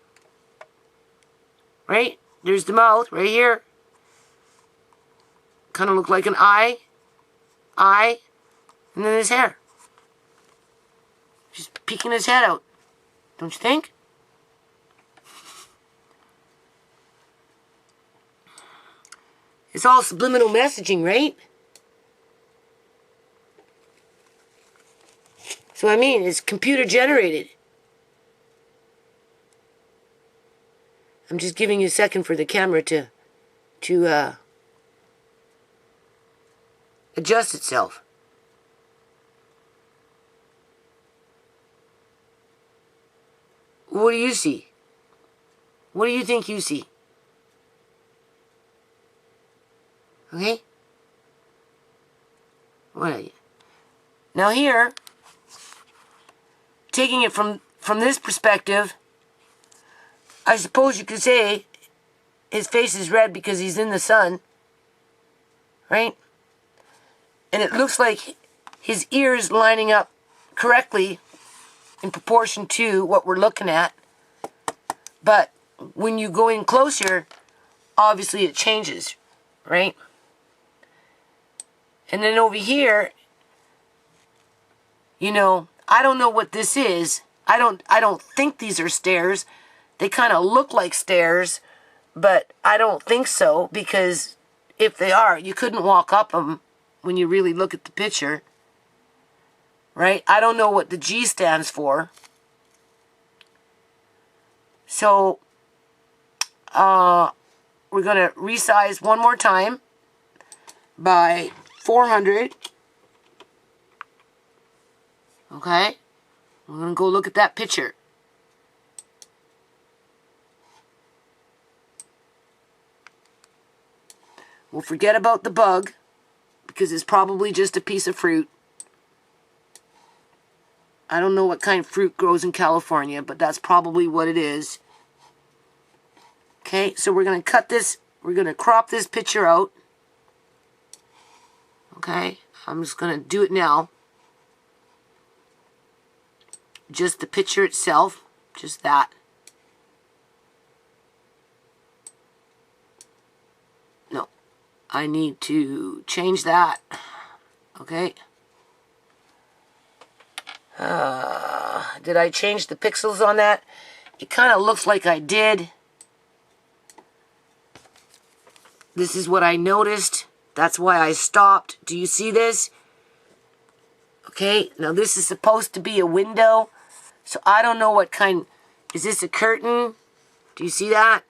Right? There's the mouth right here. Kind of look like an eye, and then his hair. Just peeking his head out. Don't you think? It's all subliminal messaging, right? So I mean, it's computer generated. I'm just giving you a second for the camera to adjust itself. What do you see? What do you think you see? Okay? What are you? Now here, taking it from this perspective, I suppose you could say his face is red because he's in the sun, right? And it looks like his ears lining up correctly in proportion to what we're looking at. But when you go in closer, obviously it changes, right? And then over here, you know, I don't know what this is. I don't think these are stairs. They kind of look like stairs, but I don't think so, because if they are, you couldn't walk up them when you really look at the picture, right? I don't know what the G stands for. So, we're going to resize one more time by 400. Okay? We're going to go look at that picture. We'll forget about the bug, because it's probably just a piece of fruit. I don't know what kind of fruit grows in California, but that's probably what it is. Okay, so we're going to cut this, we're going to crop this picture out. Okay, I'm just going to do it now. Just the picture itself, just that. No, I need to change that. Okay. Did I change the pixels on that? It kind of looks like I did. This is what I noticed. That's why I stopped. Do you see this? Okay, now this is supposed to be a window. So I don't know what kind. Is this a curtain? Do you see that?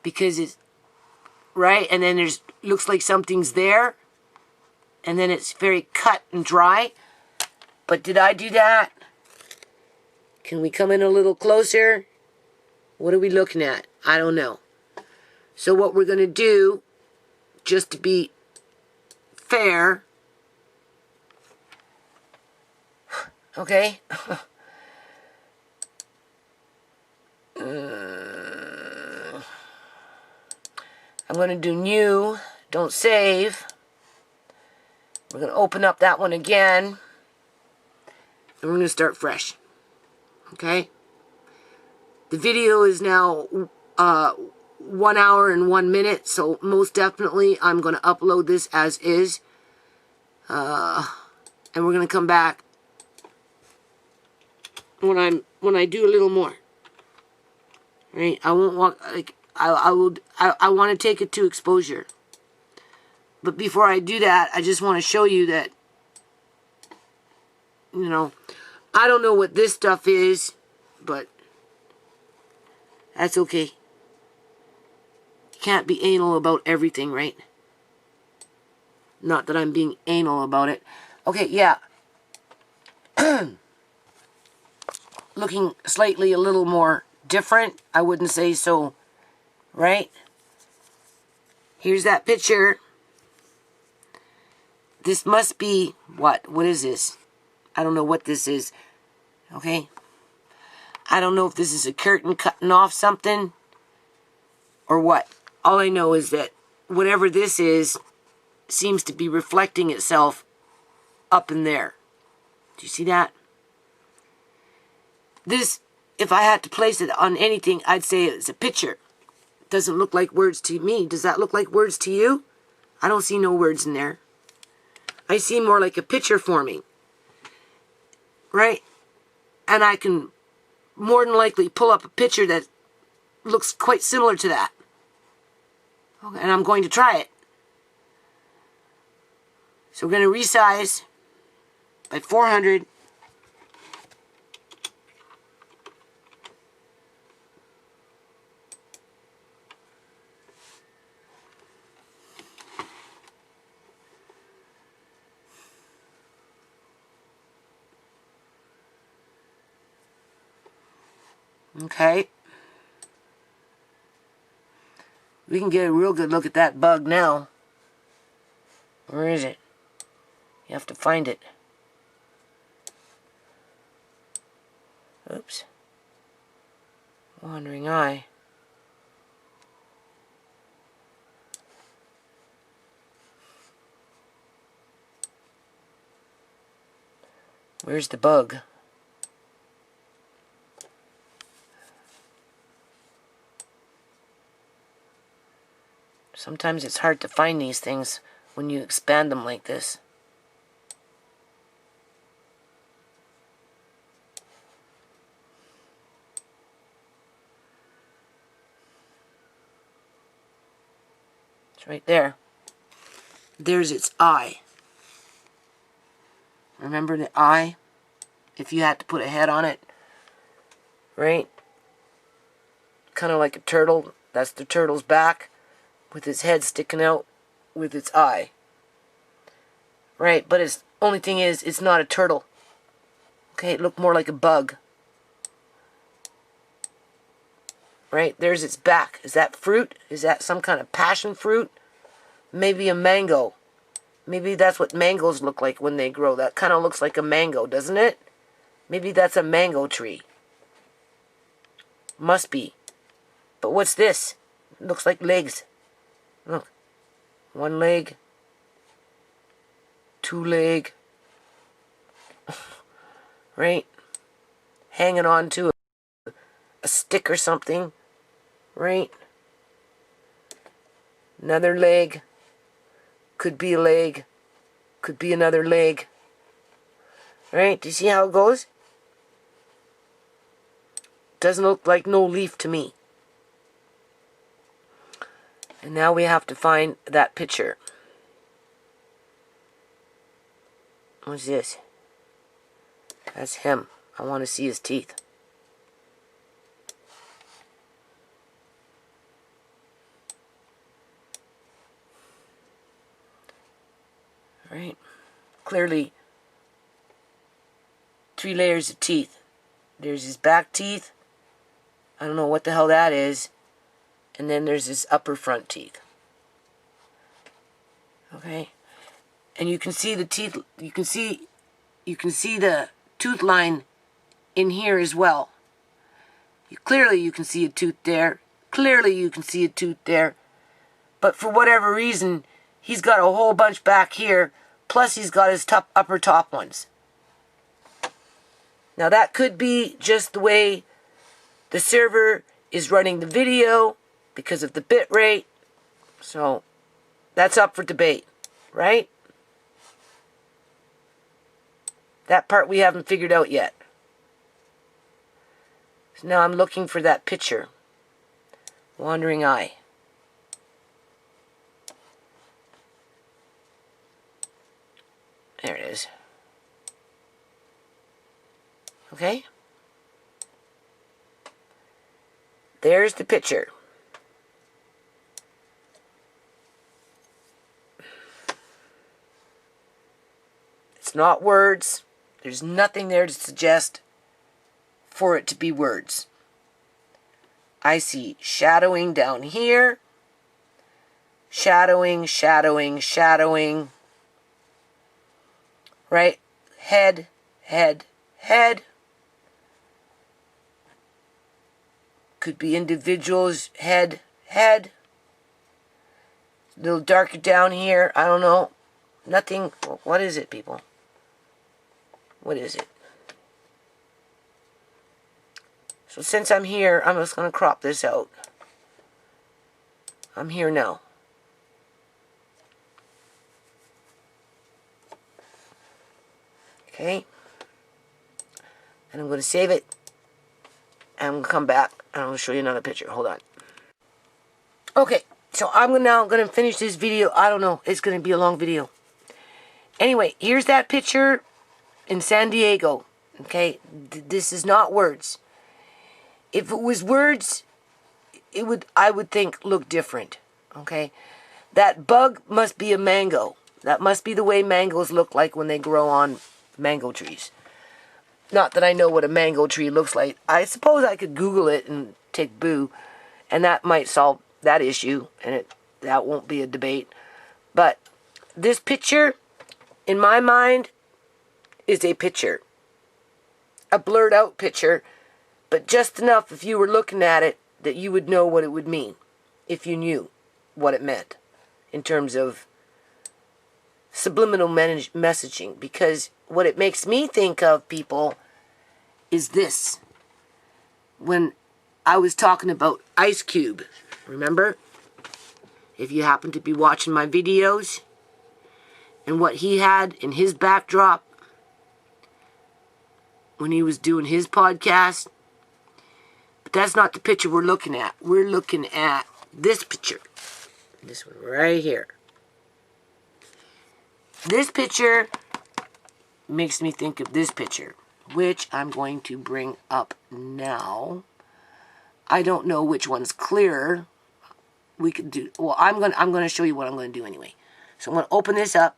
Because it's right, and then there's looks like something's there. And then it's very cut and dry. But did I do that? Can we come in a little closer? What are we looking at? I don't know. So what we're going to do, just to be fair, okay? I'm going to do new, don't save. We're going to open up that one again. And we're going to start fresh. Okay? The video is now 1 hour and 1 minute, so most definitely I'm going to upload this as is. And we're going to come back when I do a little more. Right? I won't walk like I want to take it to exposure. But before I do that, I just want to show you that, you know, I don't know what this stuff is, but that's okay. You can't be anal about everything, right? Not that I'm being anal about it. Okay, yeah. Looking slightly a little more different. I wouldn't say so, right? Here's that picture. This must be, what? What is this? I don't know what this is. Okay? I don't know if this is a curtain cutting off something or what. All I know is that whatever this is seems to be reflecting itself up in there. Do you see that? This, if I had to place it on anything, I'd say it's a picture. It doesn't look like words to me. Does that look like words to you? I don't see no words in there. I see more like a picture forming. Right? And I can more than likely pull up a picture that looks quite similar to that. Okay, and I'm going to try it. So we're going to resize by 400. Okay. We can get a real good look at that bug now. Where is it? You have to find it. Oops. Wandering eye. Where's the bug? Sometimes it's hard to find these things when you expand them like this. It's right there. There's its eye. Remember the eye? If you had to put a head on it, right? Kind of like a turtle. That's the turtle's back with its head sticking out with its eye. Right, but its only thing is, it's not a turtle. Okay, it looked more like a bug. Right, there's its back. Is that fruit? Is that some kind of passion fruit? Maybe a mango. Maybe that's what mangoes look like when they grow. That kind of looks like a mango, doesn't it? Maybe that's a mango tree. Must be. But what's this? It looks like legs. Look. One leg. Two leg. Right? Hanging on to a stick or something. Right? Another leg. Could be a leg. Could be another leg. Right? Do you see how it goes? Doesn't look like no leaf to me. And now we have to find that picture. What's this? That's him. I want to see his teeth. Right? Clearly, 3 layers of teeth. There's his back teeth. I don't know what the hell that is. And then there's his upper front teeth. Okay? And you can see the teeth, you can see the tooth line in here as well. Clearly you can see a tooth there. Clearly you can see a tooth there. But for whatever reason, he's got a whole bunch back here, plus he's got his upper top ones. Now that could be just the way the server is running the video because of the bit rate. So that's up for debate, right? That part we haven't figured out yet. So now I'm looking for that picture. Wandering Eye. There it is. Okay? There's the picture. It's not words. There's nothing there to suggest for it to be words. I see shadowing down here. Shadowing, shadowing, shadowing. Right? Head, head, head. Could be individuals, head, head. A little darker down here. I don't know. Nothing. What is it, people? What is it? So since I'm here, I'm just going to crop this out. I'm here now. Okay. And I'm going to save it. And I'm going to come back and I'm going to show you another picture. Hold on. Okay. So I'm now going to finish this video. I don't know. It's going to be a long video. Anyway, here's that picture in San Diego. Okay. This is not words. If it was words, it would, I would think, look different. Okay. That bug must be a mango. That must be the way mangoes look like when they grow on mango trees. Not that I know what a mango tree looks like. I suppose I could Google it and take boo, and that might solve that issue, and that won't be a debate. But this picture, in my mind, is a picture. A blurred out picture, but just enough if you were looking at it that you would know what it would mean, if you knew what it meant in terms of subliminal messaging. Because what it makes me think of, people, is this. When I was talking about Ice Cube, remember? If you happen to be watching my videos, and what he had in his backdrop when he was doing his podcast. But that's not the picture we're looking at. We're looking at this picture. This one right here. This picture makes me think of this picture, which I'm going to bring up now. I don't know which one's clearer. we could do, well, I'm gonna show you what I'm gonna do anyway. So I'm gonna open this up.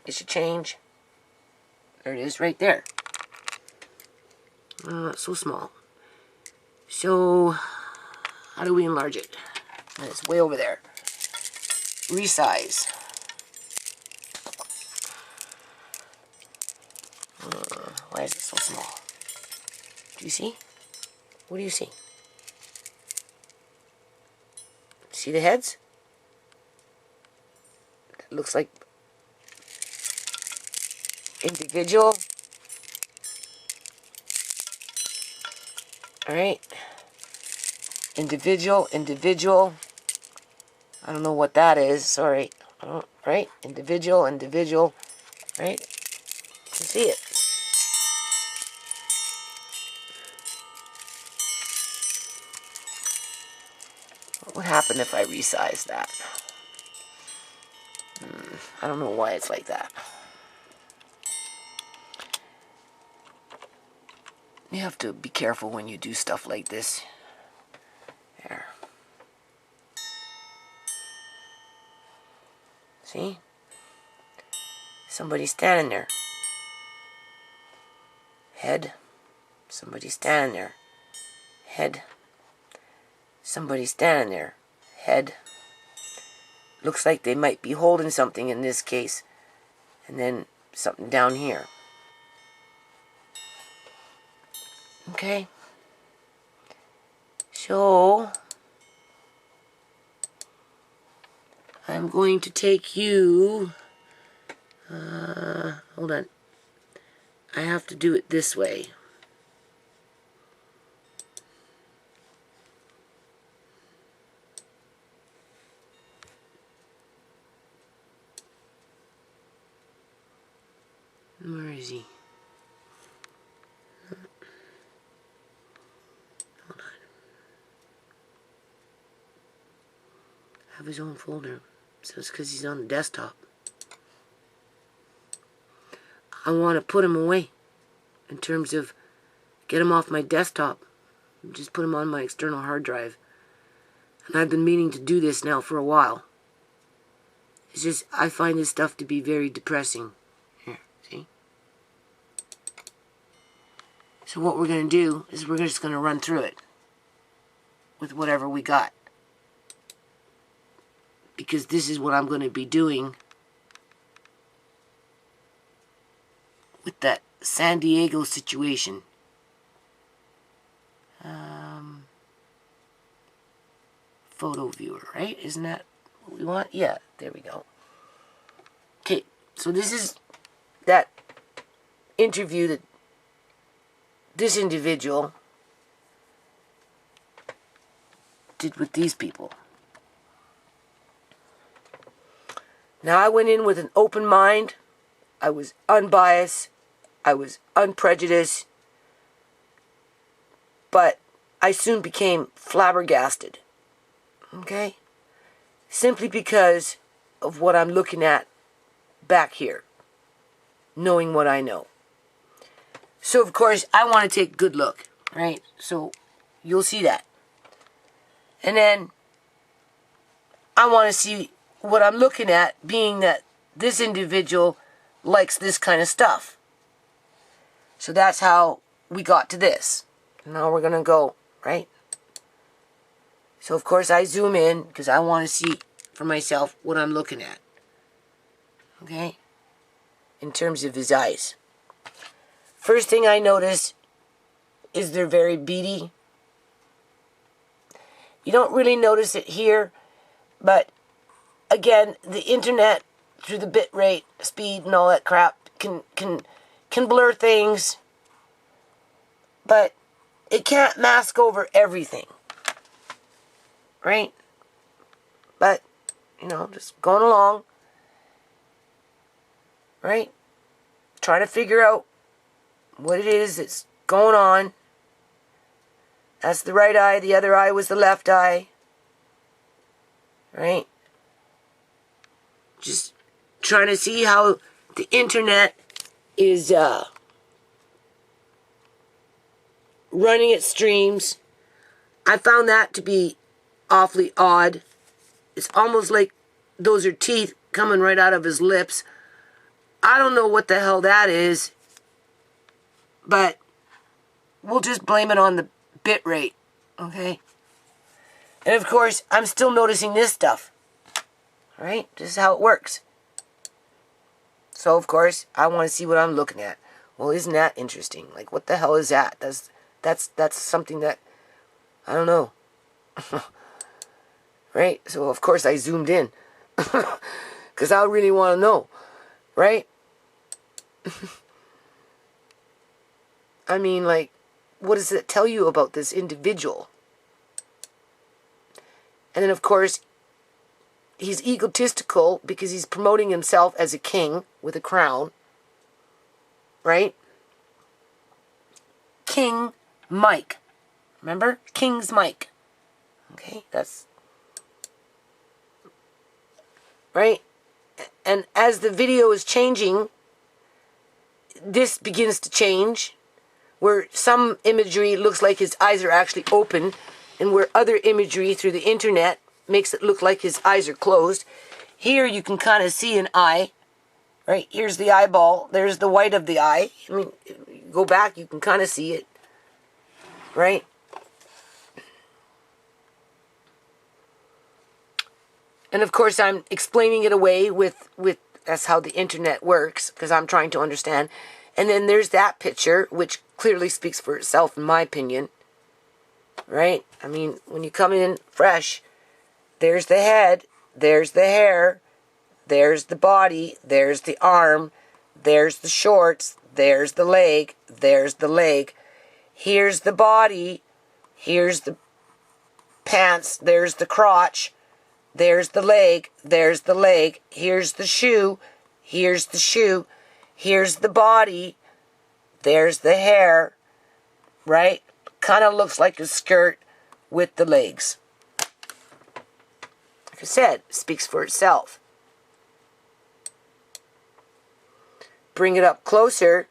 It should change. There it is right there. So small. So how do we enlarge it? And it's way over there. Resize. Why is it so small? Do you see? What do you see? See the heads? It looks like individual. Alright. Individual. I don't know what that is. Sorry. Right? Individual. Right? You can see it. What would happen if I resize that? I don't know why it's like that. You have to be careful when you do stuff like this. There. See? Somebody's standing there. Head. Somebody's standing there. Head. Somebody's standing there. Head. Looks like they might be holding something in this case. And then something down here. Okay. So I'm going to take you, hold on. I have to do it this way. Where is he? Hold on. Have his own folder. So it's because he's on the desktop. I want to put him away. In terms of get him off my desktop. Just put him on my external hard drive. And I've been meaning to do this now for a while. It's just, I find this stuff to be very depressing. Here, see? So what we're going to do is we're just going to run through it with whatever we got. Because this is what I'm going to be doing with that San Diego situation. Photo viewer, right? Isn't that what we want? Yeah, there we go. Okay, so this is that interview that this individual did with these people. Now, I went in with an open mind. I was unbiased. I was unprejudiced. But I soon became flabbergasted. Okay? Simply because of what I'm looking at back here. Knowing what I know. So, of course, I want to take a good look. Right? So, you'll see that. And then, I want to see what I'm looking at, being that this individual likes this kind of stuff. So that's how we got to this. Now we're going to go, right? So of course I zoom in because I want to see for myself what I'm looking at. Okay? In terms of his eyes. First thing I notice is they're very beady. You don't really notice it here, but again, the internet through the bit rate, speed, and all that crap can blur things, but it can't mask over everything, right? But you know, just going along, right? Trying to figure out what it is that's going on. That's the right eye. The other eye was the left eye, right? Just trying to see how the internet is running its streams. I found that to be awfully odd. It's almost like those are teeth coming right out of his lips. I don't know what the hell that is, but we'll just blame it on the bit rate, okay? And of course, I'm still noticing this stuff, right? This is how it works. So of course, I want to see what I'm looking at. Well, isn't that interesting? Like, what the hell is that? That's something that, I don't know. Right? So of course I zoomed in. Because I really want to know. Right? I mean, like, what does it tell you about this individual? And then of course, he's egotistical because he's promoting himself as a king with a crown. Right? King Mike. Remember? King's Mike. Okay, that's... Right? And as the video is changing, this begins to change, where some imagery looks like his eyes are actually open, and where other imagery through the internet makes it look like his eyes are closed. Here you can kind of see an eye, right? Here's the eyeball. There's the white of the eye. I mean, go back, you can kind of see it, right? And of course, I'm explaining it away with that's how the internet works, because I'm trying to understand. And then there's that picture, which clearly speaks for itself, in my opinion. Right? I mean, when you come in fresh, there's the head, there's the hair, there's the body, there's the arm, there's the shorts, there's the leg, there's the leg. Here's the body, here's the pants, there's the crotch. There's the leg, here's the shoe, here's the shoe, here's the body, there's the hair, right? Kind of looks like a skirt with the legs. Like I said, it speaks for itself. Bring it up closer,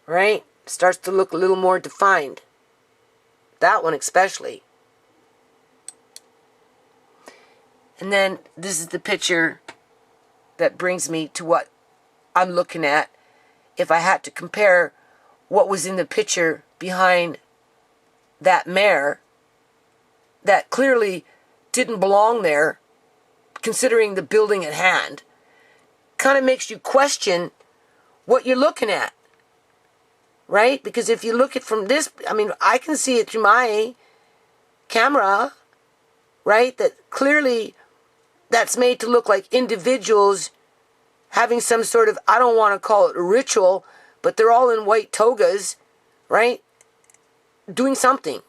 right? Starts to look a little more defined. That one especially. And then this is the picture that brings me to what I'm looking at. If I had to compare what was in the picture behind that mare that clearly didn't belong there, considering the building at hand, kind of makes you question what you're looking at. Right? Because if you look at from this, I mean, I can see it through my camera, right? That clearly... that's made to look like individuals having some sort of, I don't want to call it a ritual, but they're all in white togas, right? Doing something.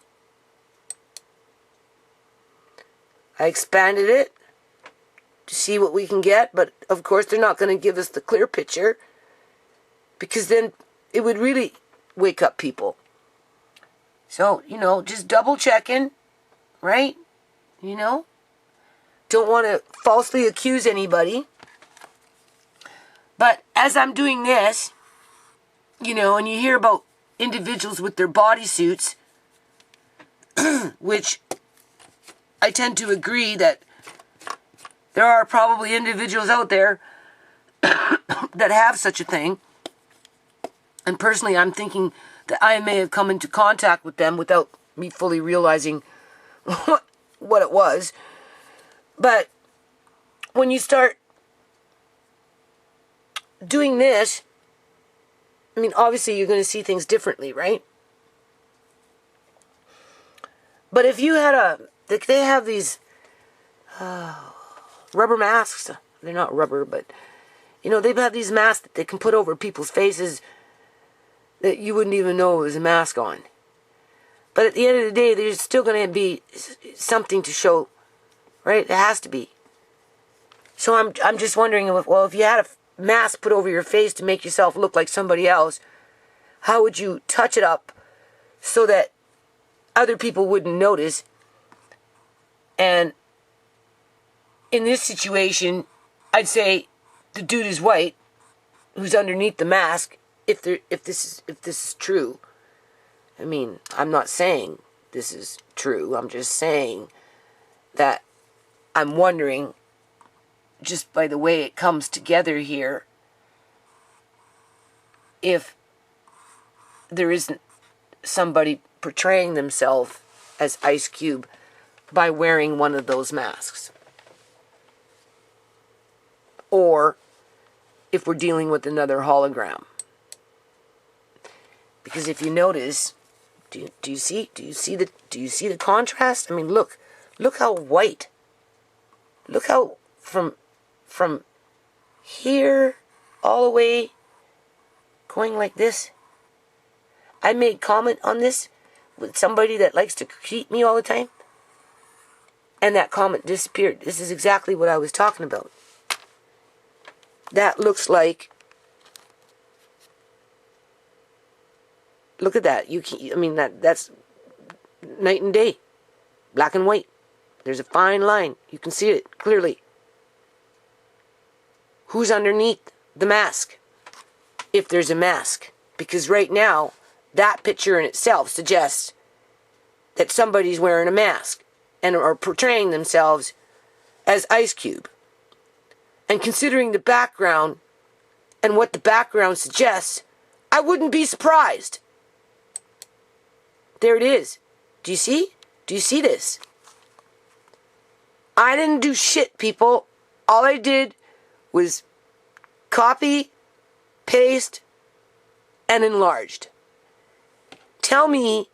I expanded it to see what we can get, but of course they're not going to give us the clear picture, because then it would really wake up people. So, you know, just double checking, right? You know? Don't want to falsely accuse anybody. But as I'm doing this, you know, and you hear about individuals with their bodysuits, which I tend to agree that there are probably individuals out there that have such a thing. And personally, I'm thinking that I may have come into contact with them without me fully realizing what it was. But when you start doing this, I mean, obviously you're going to see things differently, right? But if you had they have these rubber masks. They're not rubber, but, you know, they've had these masks that they can put over people's faces that you wouldn't even know it was a mask on. But at the end of the day, there's still going to be something to show. Right? It has to be. So I'm just wondering, well, if you had a mask put over your face to make yourself look like somebody else, how would you touch it up so that other people wouldn't notice? And in this situation, I'd say the dude is white, who's underneath the mask, if this is true. I mean, I'm not saying this is true. I'm just saying that I'm wondering, just by the way it comes together here, if there isn't somebody portraying themselves as Ice Cube by wearing one of those masks. Or if we're dealing with another hologram. Because if you notice, do you see the contrast? I mean, look how white. Look how from here all the way going like this. I made comment on this with somebody that likes to critique me all the time, and that comment disappeared. This is exactly what I was talking about. That looks like, look at that. I mean, that's night and day, black and white. There's a fine line. You can see it clearly. Who's underneath the mask? If there's a mask. Because right now, that picture in itself suggests that somebody's wearing a mask and are portraying themselves as Ice Cube. And considering the background and what the background suggests, I wouldn't be surprised. There it is. Do you see? Do you see this? I didn't do shit, people. All I did was copy, paste, and enlarged. Tell me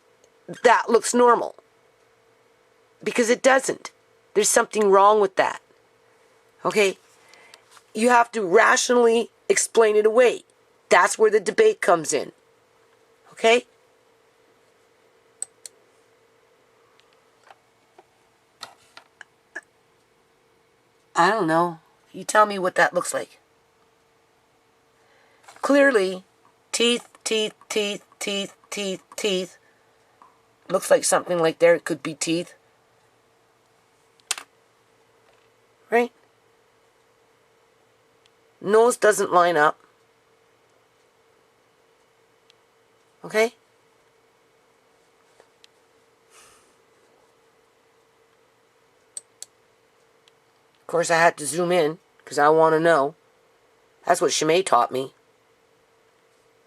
that looks normal. Because it doesn't. There's something wrong with that. Okay? You have to rationally explain it away. That's where the debate comes in. Okay? I don't know. You tell me what that looks like. Clearly, teeth. Looks like something like there. It could be teeth. Right? Nose doesn't line up. Okay? Of course, I had to zoom in because I want to know. That's what ShaMay taught me.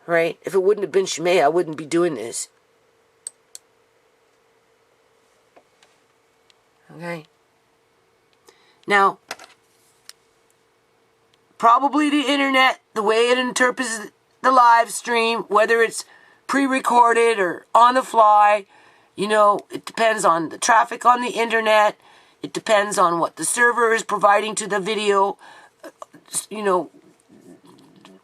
Right? If it wouldn't have been ShaMay, I wouldn't be doing this. Okay? Now, probably the internet, the way it interprets the live stream, whether it's pre-recorded or on the fly, you know, it depends on the traffic on the internet. It depends on what the server is providing to the video, you know,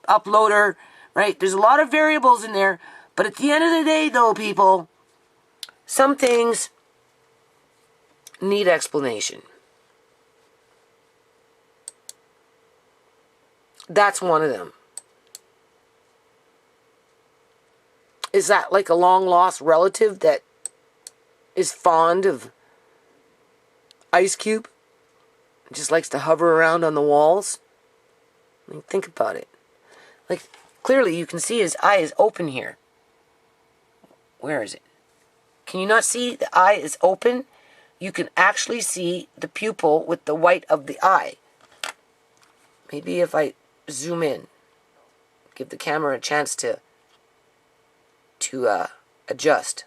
uploader, right? There's a lot of variables in there. But at the end of the day, though, people, some things need explanation. That's one of them. Is that like a long-lost relative that is fond of Ice Cube? Just likes to hover around on the walls? I mean, think about it. Like, clearly you can see his eye is open here. Where is it? Can you not see the eye is open? You can actually see the pupil with the white of the eye. Maybe if I zoom in, give the camera a chance to adjust.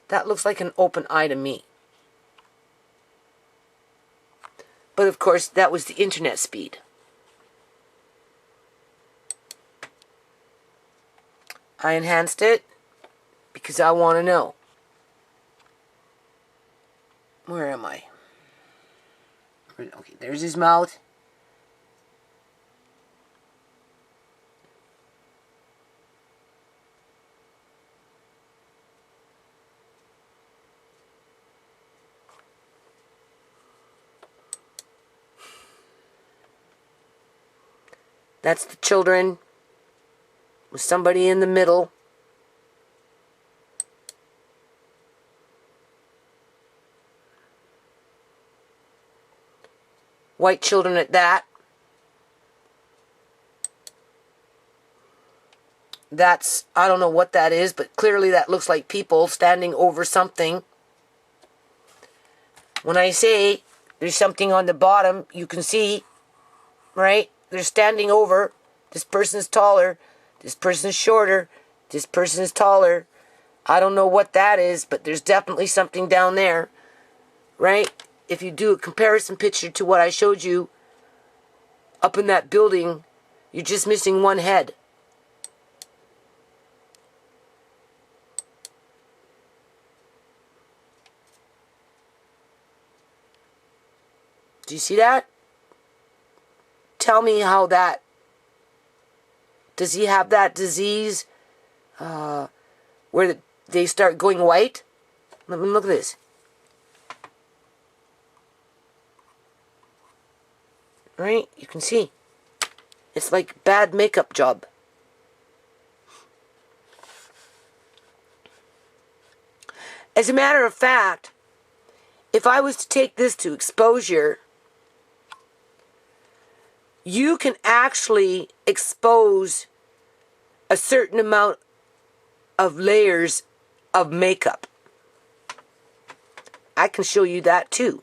That looks like an open eye to me. But of course, that was the internet speed. I enhanced it because I want to know. Where am I? Okay, there's his mouth. That's the children with somebody in the middle. White children at that. That's, I don't know what that is, but clearly that looks like people standing over something. When I say there's something on the bottom, you can see, right? They're standing over. This person's taller. This person's shorter. This person's taller. I don't know what that is, but there's definitely something down there, right? If you do a comparison picture to what I showed you up in that building, you're just missing one head. Do you see that? Tell me how that... Does he have that disease where they start going white? Let me look at this. Right? You can see. It's like bad makeup job. As a matter of fact, if I was to take this to exposure, you can actually expose a certain amount of layers of makeup. I can show you that too.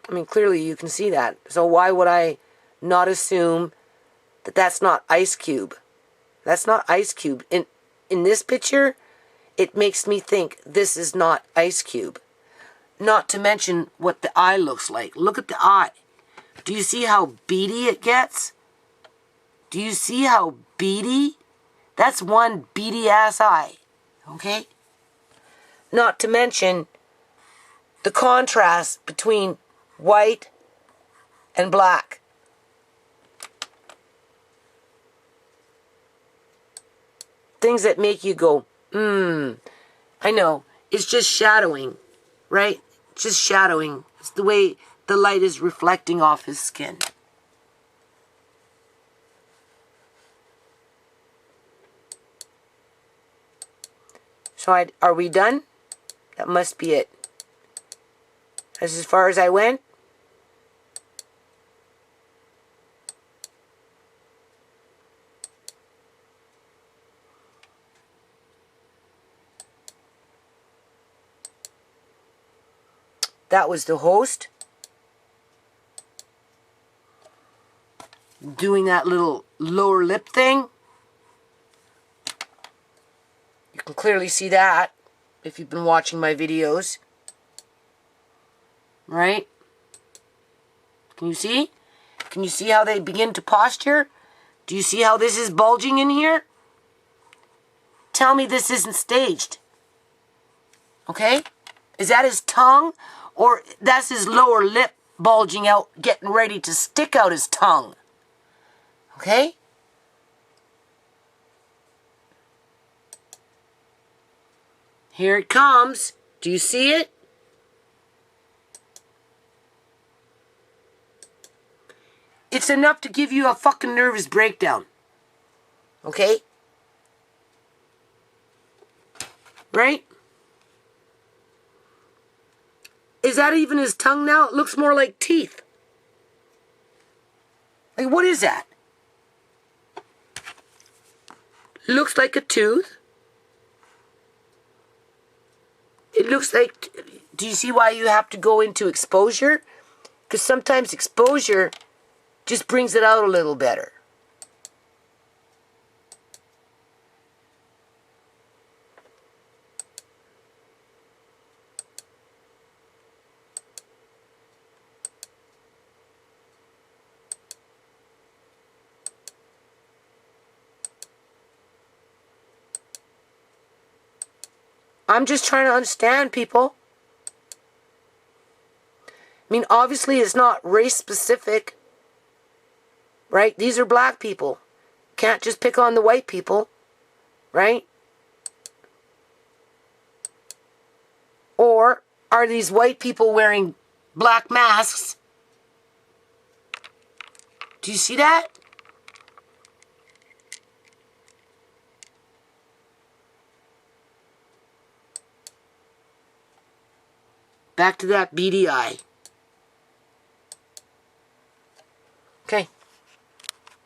I mean, clearly you can see that. So why would I not assume that that's not Ice Cube? That's not Ice Cube. In this picture, it makes me think this is not Ice Cube. Not to mention what the eye looks like. Look at the eye. Do you see how beady it gets? Do you see how beady? That's one beady ass eye. Okay? Not to mention the contrast between white and black. Things that make you go, I know. It's just shadowing, right? Just shadowing. It's the way the light is reflecting off his skin. So are we done? That must be it. That's as far as I went. That was the host doing that little lower lip thing. You can clearly see that if you've been watching my videos. Right? Can you see? Can you see how they begin to posture? Do you see how this is bulging in here? Tell me this isn't staged. Okay? Is that his tongue? Or that's his lower lip bulging out, getting ready to stick out his tongue. Okay? Here it comes. Do you see it? It's enough to give you a fucking nervous breakdown. Okay? Right? Is that even his tongue now? It looks more like teeth. Like, what is that? Looks like a tooth. It looks like... Do you see why you have to go into exposure? Because sometimes exposure just brings it out a little better. I'm just trying to understand, people. I mean, obviously it's not race specific, right? These are black people. Can't just pick on the white people, right? Or are these white people wearing black masks? Do you see that? Back to that beady eye.